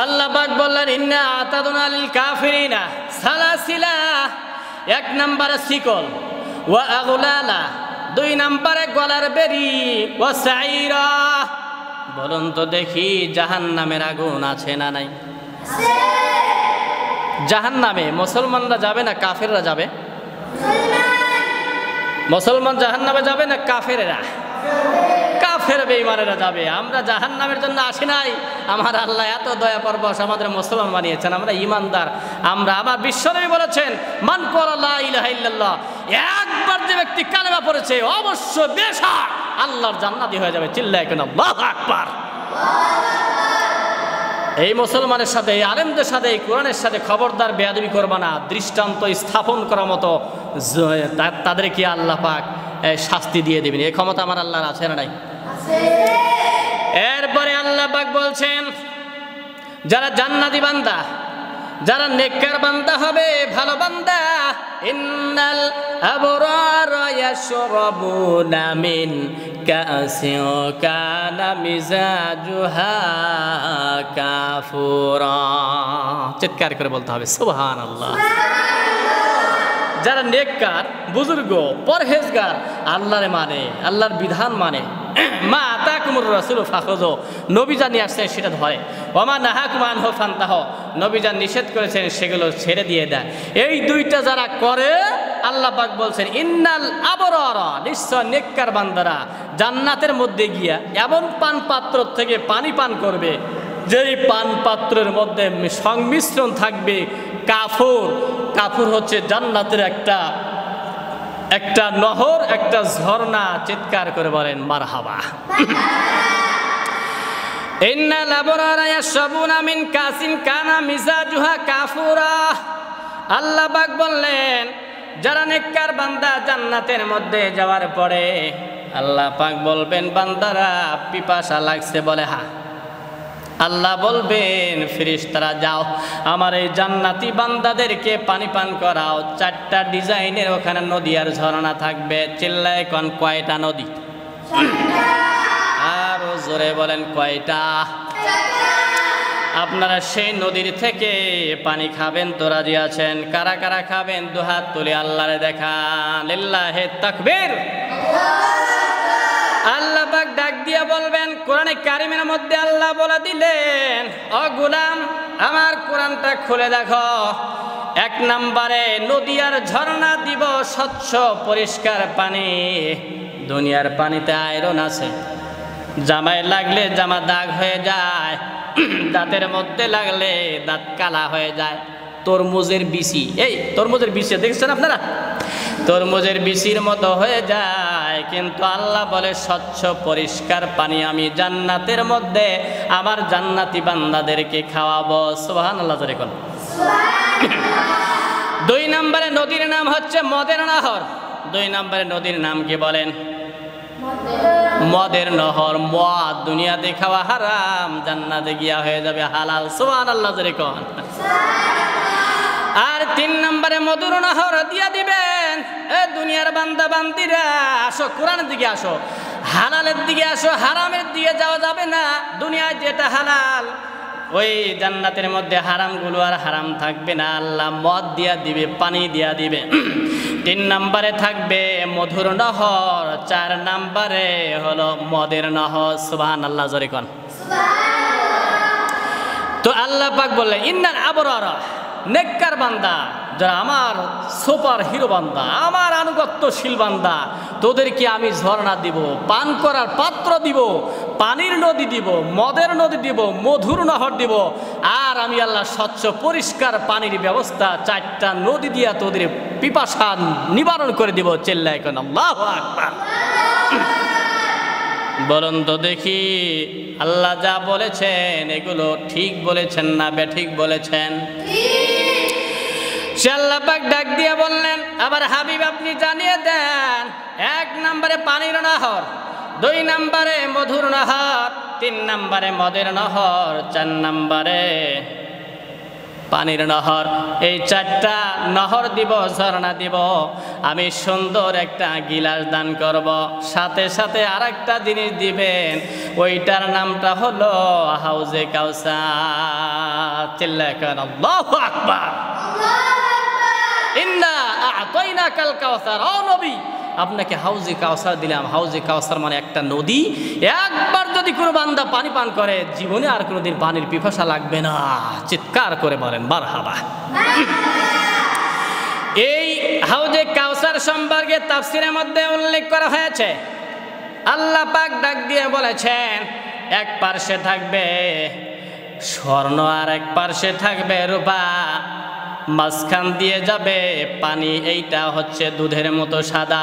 আল্লাহ পাক বললেন ইন্না আতাদনা লিল কাফিরিনা সালাসিলা, এক নম্বরে শিকল, ওয়া আগলালা, দুই নম্বরে গলার বেরি, ওয়া সাইরা। বলুন তো দেখি জাহান্নামের আগুন আছে না নাই? জাহান্নামে মুসলমানরা যাবে না কাফেররা যাবে? মুসলমান জাহান্নামে যাবে না কাফেররা? কাফের বেঈমানেরা যাবে। আমরা জাহান্নামের জন্য আসি নাই। আমার আল্লাহ এত দয়া পরবশ আমাদের মুসলমান বানিয়েছেন, আমরা ঈমানদার। আমরা, আমার বিশ্বনবী বলেছেন মান ক্বালা লা ইলাহা ইল্লাল্লাহ, একবার যে ব্যক্তি কালেমা পড়েছে অবশ্য বেশক আল্লাহর জান্নাতি হয়ে যাবে। চিল্লায় কেন আল্লাহু আকবার। এই মুসলমানের সাথে, এই আলেমদের সাথে, এই কোরআনের সাথে খবরদার বেয়াদবি করবা না। দৃষ্টান্ত স্থাপন করার মতো তাদেরকে আল্লাহ পাক শাস্তি দিয়ে দেবেন। এই ক্ষমতা আমার আল্লাহর আছে না নাই? এরপরে আল্লাহ পাক বলছেন যারা জান্নাতি বান্দা, যারা নেককার বান্দা হবে, ভালো বান্দা, ইন্নাল আবরারা ইয়াশরাবুনা মিন কাসিন কানা মিজাজুহা কাফুরা। চিৎকার করে বলতে হবে সুবহানাল্লাহ। যারা নেককার, বুজুর্গ, পরহেজগার, আল্লাহরে মানে, আল্লাহর বিধান মানে, মা আতাকুমুর রাসূলু ফাখুযু, নবী যা নিয়ে আসছেন সেটা ধরে, ওয়া মা নাহাকুম আনহু ফান্তাহু, নবী যা নিষেধ করেছেন সেগুলো ছেড়ে দিয়ে দেয়। এই দুইটা যারা করে, আল্লাহ পাক বলছেন ইন্নাল আবরারা, নিশ্চয় নেককার বান্দারা জান্নাতের মধ্যে গিয়া এমন পান পাত্র থেকে পানি পান করবে যেই পান পাত্রের মধ্যে সংমিশ্রণ থাকবে কাফুর। কাফুর হচ্ছে জান্নাতের একটা নহর, একটা ঝর্ণা। চিৎকার করে বলেন মারহাবা। ইন্নাল আবরারা ইয়াশরাবুনা মিন কাসিন কানা মিজাজুহা কাফুরা। আল্লাহ পাক বললেন যারা নেককার বান্দা জান্নাতের মধ্যে যাওয়ার পরে আল্লাহ পাক বলবেন বান্দারা পিপাসা লাগছে, বলে হ্যাঁ। আল্লাহ বলবেন ফেরেশতারা যাও আমার এই জান্নাতি বান্দাদেরকে পানি পান করাও। 4টা ডিজাইনের ওখানে নদী আর ঝর্ণা থাকবে। চিল্লায় কোন কয়টা নদী? আরো জোরে বলেন কয়টা? আপনারা সেই নদীর থেকে পানি খাবেন তো রাজি আছেন? কারা কারা খাবেন দুহাত তুলে আল্লাহরে দেখান। লিল্লাহি তাকবীর। আল্লাহ পাক ডাক দিয়া বলবেন, কোরআনে কারিমের মধ্যে আল্লাহ বলে দিলেন ও গোলাম আমার কোরআনটা খুলে দেখো। 1 নম্বরে নদী আর ঝর্ণা দিব, স্বচ্ছ পরিষ্কার পানি। দুনিয়ার পানিতে আয়রন আছে, জামায় লাগলে জামা দাগ হয়ে যায়, দাঁতের মধ্যে লাগলে দাঁত কালা হয়ে যায়। তরমুজের বিচি, এই তরমুজের বিচি দেখছেন আপনারা? তরমুজের বিচির মতো হয়ে যায়। কিন্তু আল্লাহ বলে স্বচ্ছ পরিষ্কার পানি আমি জান্নাতের মধ্যে আমার জান্নাতি বান্দাদেরকে খাওয়াবো। সুবহানাল্লাহ জোরে বলেন। 2 নম্বরে নদীর নাম হচ্ছে মদের নহর। 2 নম্বরে নদীর নাম কি বলেন? মদের নহর। মদ দুনিয়াতে খাওয়া হারাম, জান্নাতে গিয়া হয়ে যাবে হালাল। সুবহানাল্লাহ জোরে বলেন। আর 3 নম্বরে মধুর নহর দিয়া দিবেন। এ দুনিয়ার বান্দা বান্দিরা আসো, কোরআনের দিকে আসো, হালালের দিকে আসো, হারামের দিকে যাওয়া যাবে না। দুনিয়ায় যেটা হালাল ওই জান্নাতের মধ্যে হারামগুলো আর হারাম থাকবে না। আল্লাহ মদ দিয়া দিবে, পানি দিয়া দিবে। 3 নম্বরে থাকবে মধুর নহর, 4 নম্বরে হলো মদের নহর। সুবহানাল্লাহ জোরে কোন। তো আল্লাহ পাক বললেন ইন্নাল আবরারা, নেককার বান্দা যারা আমার সুপার হিরো বান্দা, আমার আনুগত্যশীল বান্দা, তোদেরকে আমি ঝর্ণা দিব, পান করার পাত্র দিব, পানির নদী দিব, মদের নদী দিব, মধুর নহর দিব। আর আমি আল্লাহ স্বচ্ছ পরিষ্কার পানির ব্যবস্থা 4টা নদী দিয়া তোদের পিপাসা নিবারণ করে দিব। চিল্লায় কোন আল্লাহু আকবার। বলুন তো দেখি, আল্লাহ যা বলেছেন এগুলো ঠিক বলেছেন না বেঠিক বলেছেন? সে আল্লাহ পাক ডাক দিয়ে বললেন, আবার হাবিব আপনি জানিয়ে দেন, 1 নম্বরে পানির নহর, 2 নম্বরে মধুর নহর, 3 নম্বরে মদের নহর, 4 নম্বরে পানির নহর। এই 4টা নহর দিব, ঝর্ণা দিব। আমি সুন্দর একটা গিলাস দান করব, সাথে সাথে আরেকটা জিনিস দিবেন, ওইটার নামটা হলো হাউজে কাউসার। চিল্লাকেন আল্লাহু আকবার। ইন্না আ'তাইনাকাল কাউসার, ও নবী আপনাকে হাউজে কাউসার দিলাম। হাউজে কাউসার মানে একটা নদী, একবার যদি কোনো বান্দা পানি পান করে জীবনে আর কোনোদিন পানির পিপাসা লাগবে না। চিৎকার করে বলেন মারহাবা। এই হাউজে কাউসার সম্পর্কে তাফসীরের মধ্যে উল্লেখ করা হয়েছে, আল্লাহ পাক ডাক দিয়ে বলেছেন, এক পার্শ্বে থাকবে স্বর্ণ আর এক পার্শ্বে থাকবে রূপা, মাঝখান দিয়ে যাবে পানি, এইটা হচ্ছে দুধের মতো সাদা।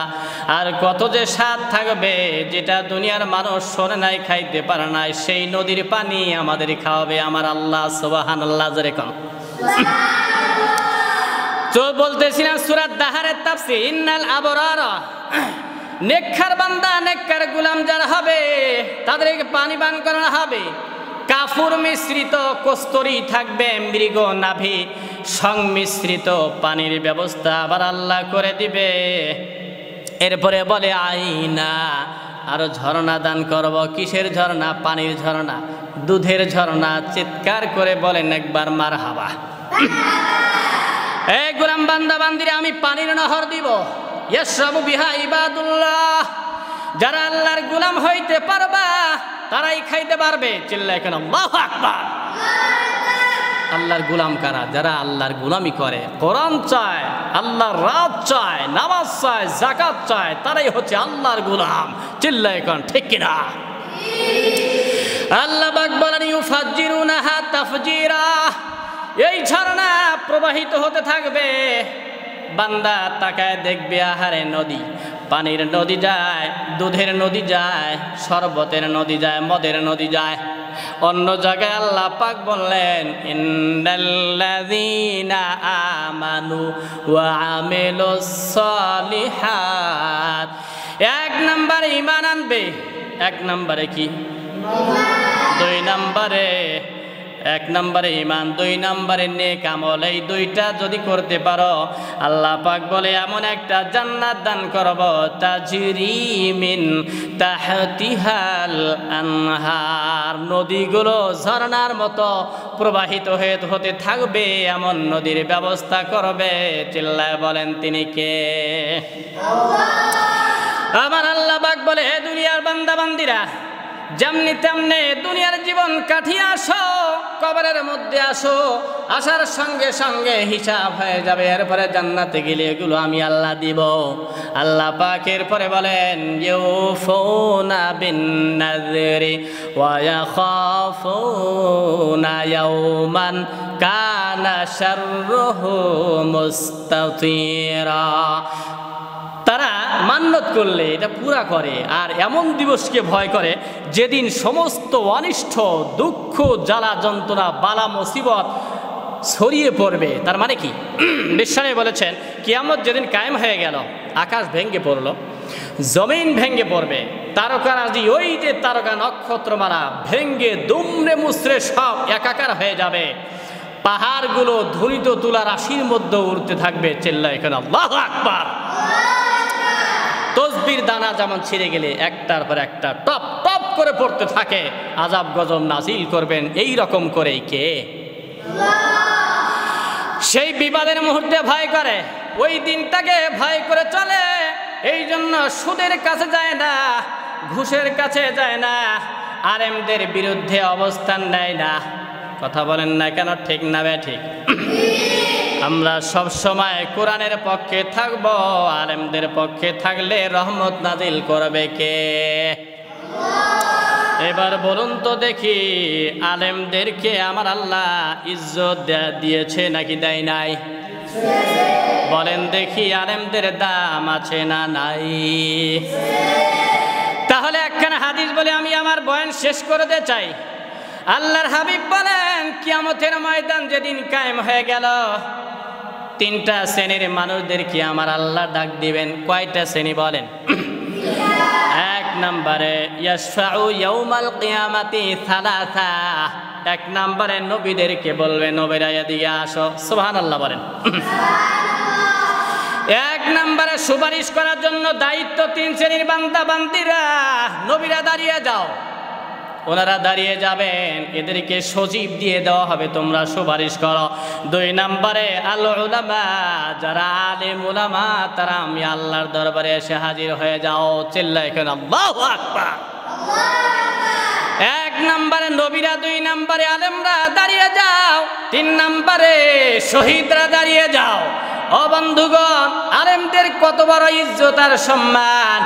আর কত যে স্বাদ থাকবে, যেটা দুনিয়ার মানুষ শোনে নাই, খাইতে পারে নাই, সেই নদীর পানি আমাদের খাওয়াবে আমার আল্লাহ। সুবহানাল্লাহ, যেরকম তো বলতেছিলাম সূরা দাহারের তাফসীর, ইন্নাল আবরারা, নেককার বান্দা নেককার গোলাম যারা হবে তাদেরকে পানি পান করানো হবে। কাফুর মিশ্রিত কস্তরি থাকবে, মৃগ নাভি সংমিশ্রিত পানির ব্যবস্থা আবার আল্লাহ করে দিবে। এরপরে বলে আইনা, আরো ঝর্ণা দান করব। কিসের ঝর্ণা? পানির ঝর্ণা, দুধের ঝর্ণা। চিৎকার করে বলেন একবার মারহাবা। এই গোলাম বান্দা বান্দিরা, আমি পানির নহর দিব, ইয়াশরাবু বিহা ইবাদুল্লাহ। যারা আল্লাহর গোলাম হইতে পারবা তারাই খাইতে পারবে। চিল্লায় কেন আল্লাহু আকবার। আল্লাহর গোলাম কারা? যারা আল্লাহর গোলামি করে, কোরআন চায়, আল্লাহর রাত চায়, নামাজ চায়, যাকাত চায়, তারাই হচ্ছে আল্লাহর গোলাম। চিল্লায় কেন ঠিক কিনা? আল্লাহ পাক বলেন, ইউফাজ্জিরুনাহা তাফজিরা, এই ঝর্ণা প্রবাহিত হতে থাকবে। বান্দা তাকায় দেখবে, আহারে নদী, পানির নদী যায়, দুধের নদী যায়, শরবতের নদী যায়, মদের নদী যায়। অন্য জায়গায় আল্লাহ পাক বললেন, ইন্নাল্লাযীনা আমানু ওয়া আমিলুস সালিহাত। 1 নম্বরে ঈমান আনবে। 1 নম্বরে কি? 2 নম্বরে 1 নম্বরে ঈমান, 2 নম্বরে নেক আমল। এই 2টা যদি করতে পারো, আল্লাহ পাক বলে এমন একটা জান্নাত দান করব, তাজরি মিন তাহতিহাল আনহার, নদীগুলো ঝর্ণার মতো প্রবাহিত হতে থাকবে, এমন নদীর ব্যবস্থা করবে। চিল্লায় বলেন তিনি কে? আমার আল্লাহ পাক বলে, হে দুনিয়ার বান্দা বান্দিরা, যেমনি তেমনি দুনিয়ার জীবন কাটিয়ে আসো, কবরের মধ্যে আসো, আসার সঙ্গে সঙ্গে হিসাব হয়ে যাবে। এরপরে জান্নাতে গেলে এগুলো আমি আল্লাহ দিব। আল্লাহ পাক এরপরে বলেন, ইউফুনা বিন নাযরি ওয়া ইয়াখাফুনা ইয়াওমান কানা শাররুহু মুস্তাতিরা। তারা মান্যত করলে এটা পুরা করে, আর এমন দিবসকে ভয় করে যেদিন সমস্ত অনিষ্ট, দুঃখ, জ্বালা, যন্ত্রণা, বালা, মুসিবত ছড়িয়ে পড়বে। তার মানে কি? বিশ্বনবী বলেছেন, কিয়ামত যেদিন কায়েম হয়ে গেল, আকাশ ভেঙে পড়লো, জমিন ভেঙে পড়বে, তারকারাজি, ওই যে তারকা নক্ষত্রমালা ভেঙে দুমড়ে মুচড়ে সব একাকার হয়ে যাবে। পাহাড়গুলো ধুলিত তুলা রাশির মধ্যে উড়তে থাকবে। চিল্লায় কেন আল্লাহু আকবার। তসবির দানা যেমন ছিঁড়ে গেলে একটার পর একটা টপ টপ করে পড়তে থাকে, আযাব গজব নাজিল করবেন এই রকম করেই কে? সেই বিবাদের মুহূর্তে ভয় করে, ওই দিনটাকে ভয় করে চলে। এই জন্য সুদের কাছে যায় না, ঘুষের কাছে যায় না, আলেমদের বিরুদ্ধে অবস্থান নেয় না। কথা বলেন না কেন? ঠিক না বে ঠিক? আমরা সব সময় কোরআনের পক্ষে থাকব, আলেমদের পক্ষে থাকলে রহমত নাজিল করবে কে? এবার বলুন তো দেখি, আলেমদেরকে আমার আল্লাহ ইজ্জত দিয়েছে নাকি দেয় নাই? বলেন দেখি, আলেমদের দাম আছে না নাই? তাহলে একখানা হাদিস বলে আমি আমার বয়ান শেষ করে দিতে চাই। আল্লাহর হাবিব বলেন কিয়ামতের ময়দান যেদিন কায়েম হয়ে গেল, তিনটা শ্রেণীর মানুষদেরকে আমার আল্লাহ ডাক দিবেন। কয়টা শ্রেণী বলেন? এক নম্বরে ইয়াশফাউ ইয়াউমাল কিয়ামাতি সালাসা, এক নম্বরে নবীদেরকে বলবে নবীরা এদিকে আসো। সুবহানাল্লাহ বলেন। এক নম্বরে সুপারিশ করার জন্য দায়িত্ব তিন শ্রেণীর বান্দা বান্দিরা, নবীরা দাঁড়িয়ে যাও। ওনারা দাঁড়িয়ে যাবেন, এদেরকে সজীব দিয়ে দেওয়া হবে, তোমরা সুপারিশ করো। দুই নম্বরে আল উলামা, যারা আলেম উলামা তারা আমি আল্লাহর দরবারে এসে হাজির হয়ে যাও। চিল্লায় কেন আল্লাহু আকবার। এক নম্বরে নবীরা, দুই নম্বরে আলেমরা দাঁড়িয়ে যাও, তিন নম্বরে শহীদরা দাঁড়িয়ে যাও। ও বন্ধুগণ, আলেমদের কত বড় ইজ্জত আর সম্মান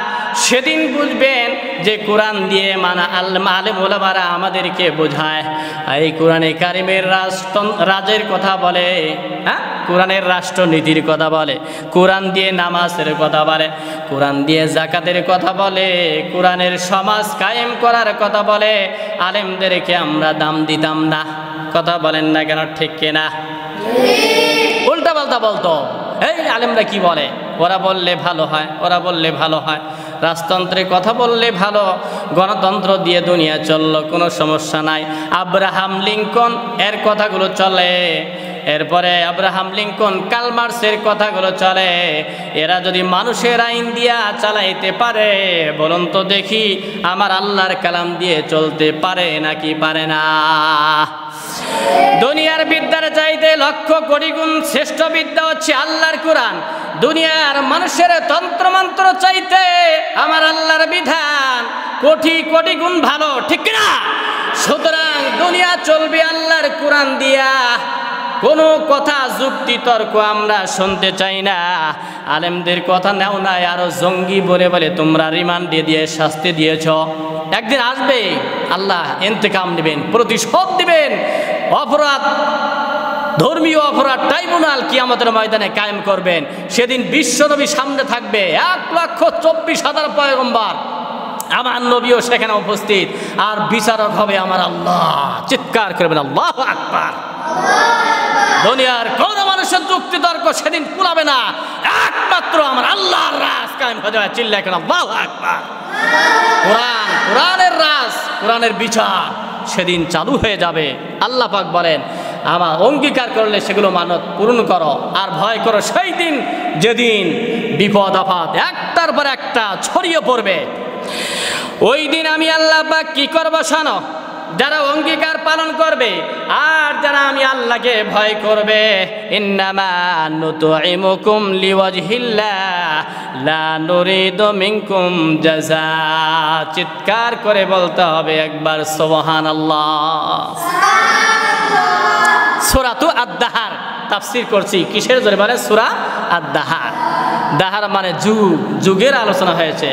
সেদিন বুঝবেন যে কোরআন দিয়ে আলেম ওলামারা আমাদেরকে বোঝায়। এই কোরআনে কারিমের রাজের কথা বলে, হ্যাঁ, কোরআনের রাষ্ট্রনীতির কথা বলে, কোরআন দিয়ে নামাজের কথা বলে, কোরআন দিয়ে যাকাতের কথা বলে, কোরআনের সমাজ কায়েম করার কথা বলে। আলেমদেরকে আমরা দাম দিতাম না। কথা বলেন না কেন? ঠিক কিনা? উল্টা পাল্টা বলতো, এই আলেমরা কি বলে, ওরা বললে ভালো হয়, ওরা বললে ভালো হয়, রাজতন্ত্রের কথা বললে ভালো, গণতন্ত্র দিয়ে দুনিয়া চললো, কোনো সমস্যা নাই। আব্রাহাম লিঙ্কন এর কথাগুলো চলে, এরপরে আব্রাহাম লিঙ্কন, কার্ল মার্কসের কথাগুলো চলে। এরা যদি মানুষের আইন দিয়া চালাইতে পারে, বলুন তো দেখি আমার আল্লাহর কালাম দিয়ে চলতে পারে নাকি পারে না? দুনিয়ার বিদ্যার চাইতে লক্ষ কোটি গুণ শ্রেষ্ঠ বিদ্যা হচ্ছে আল্লাহর কোরআন। দুনিয়ার মানুষের তন্ত্রমন্ত্র চাইতে আমার আল্লাহর বিধান কোটি কোটি গুণ ভালো, ঠিক না? সুতরাং দুনিয়া চলবে আল্লাহর কোরআন দিয়া। কোনো কথা যুক্তি তর্ক আমরা শুনতে চাই না। আলেমদের কথা নেও নাই, আরো জঙ্গি বলে বলে তোমরা রিমান্ডে দিয়ে শাস্তি দিয়েছ। একদিন আসবে আল্লাহ ইন্তেকাম নেবেন, প্রতিশোধ দিবেন। অপরাধ, ধর্মীয় অপরাধ ট্রাইব্যুনাল কিয়ামতের ময়দানে কায়েম করবেন। সেদিন বিশ্বনবী সামনে থাকবে, 1,24,000 পয়গম্বর, আমার নবীও সেখানে উপস্থিত, আর বিচারক হবে আমার আল্লাহ। চিৎকার করবেন আল্লাহু আকবার। দুনিয়ার কোন মানুষের যুক্তি তর্ক সেদিন কুলাবে না, একমাত্র আমার আল্লাহর রাজ কায়েম হয়ে যাবে। চিল্লায় কেন আল্লাহু আকবার। কোরআন, কোরআনের রাজ, কোরআনের বিচার সেদিন চালু হয়ে যাবে। আল্লাহ পাক বলেন আমার অঙ্গীকার করলে সেগুলো মানত পূরণ করো, আর ভয় করো সেই দিন যেদিন বিপদ আফাত একটার পর একটা ছড়িয়ে পড়বে। ওই দিন আমি আল্লাহ পাক কি করবো শোনো, যারা অঙ্গীকার পালন করবে আর যারা আমি আল্লাহকে ভয় করবে। ইন্নামা নুতইমুকুম লিওয়াজহিল্লাহ লা নুরিদু মিনকুম জাযা। চিৎকার করে বলতে হবে একবার সুবহানাল্লাহ। সূরাতু আদ-দাহার তাফসীর করছি, কিসের জন্য বলে সূরা আদ-দাহার। দাহার মানে যুগ, যুগের আলোচনা হয়েছে।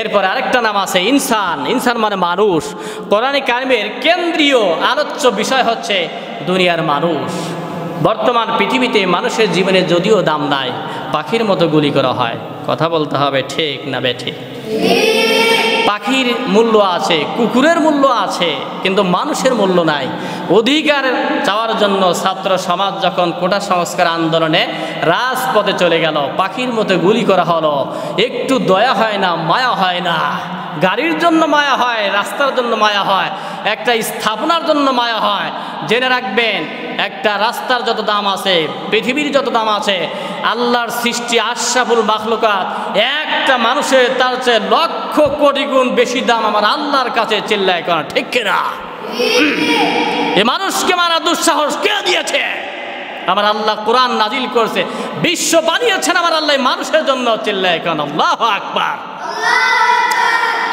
এরপরে আরেকটা নাম আছে ইনসান। ইনসান মানে মানুষ। কোরআনে কারিমের কেন্দ্রীয় আলোচ্য বিষয় হচ্ছে দুনিয়ার মানুষ। বর্তমান পৃথিবীতে মানুষের জীবনে যদিও দাম নাই, পাখির মতো গুলি করা হয়। কথা বলতে হবে ঠিক না বেঠিক? পাখির মূল্য আছে, কুকুরের মূল্য আছে, কিন্তু মানুষের মূল্য নাই। অধিকার চাওয়ার জন্য ছাত্র সমাজ যখন কোটা সংস্কার আন্দোলনে রাজপথে চলে গেল, পাখির মতো গুলি করা হলো। একটু দয়া হয় না, মায়া হয় না? গাড়ির জন্য মায়া হয়, রাস্তার জন্য মায়া হয়, একটা স্থাপনার জন্য মায়া হয়। জেনে রাখবেন, একটা রাস্তার যত দাম আছে, পৃথিবীর যত দাম আছে, আল্লাহর সৃষ্টি আশরাফুল মাখলুকাত একটা মানুষের তার চেয়ে লক্ষ কোটি গুণ বেশি দাম আমার আল্লাহর কাছে। চিল্লায় করা ঠিক কিনা? এ মানুষকে মারা দুঃসাহস কে দিয়েছে? আমার আল্লাহ কোরআন নাজিল করছে, বিশ্ব বানিয়েছেন আমার আল্লাহ মানুষের জন্য। চিল্লায় কেন আল্লাহু আকবার।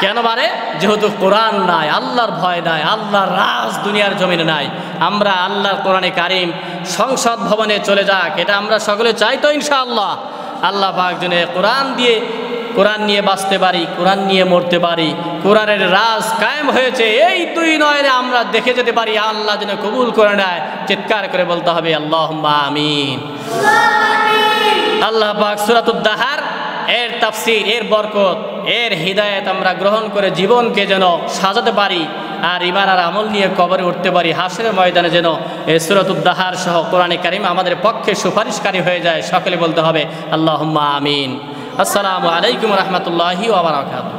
কেন মারে? যেহেতু কোরআন নাই, আল্লাহর ভয় নাই, আল্লাহর রাজ দুনিয়ার জমিনে নাই। আমরা আল্লাহর কোরআনে কারিম সংসদ ভবনে চলে যাক, এটা আমরা সকলে চাই তো ইনশাআল্লাহ। আল্লাহ পাক যেন কোরআন নিয়ে বাঁচতে পারি, কোরআন নিয়ে মরতে পারি, কোরআনের রাজ কায়েম হয়েছে এই দুই নয়নে আমরা দেখে যেতে পারি। আল্লাহ যেন কবুল করে নেয়। চিৎকার করে বলতে হবে আল্লাহুম্মা আমিন। আল্লাহ পাক সূরাতুদ দাহার এর তাফসীর, এর বরকত, এর হিদায়াত আমরা গ্রহণ করে জীবনকে যেন সাজাতে পারি আর ঈমান আর আমল নিয়ে কবরে উঠতে পারি। হাসরের ময়দানে যেন এই সূরাতুদ দাহার সহ কোরআনে কারীম আমাদের পক্ষে সুপারিশকারী হয়ে যায়। সকলে বলতে হবে আল্লাহুম্মা আমিন। আসসালামু আলাইকুম ওয়া রাহমাতুল্লাহি ওয়া বারাকাতুহু।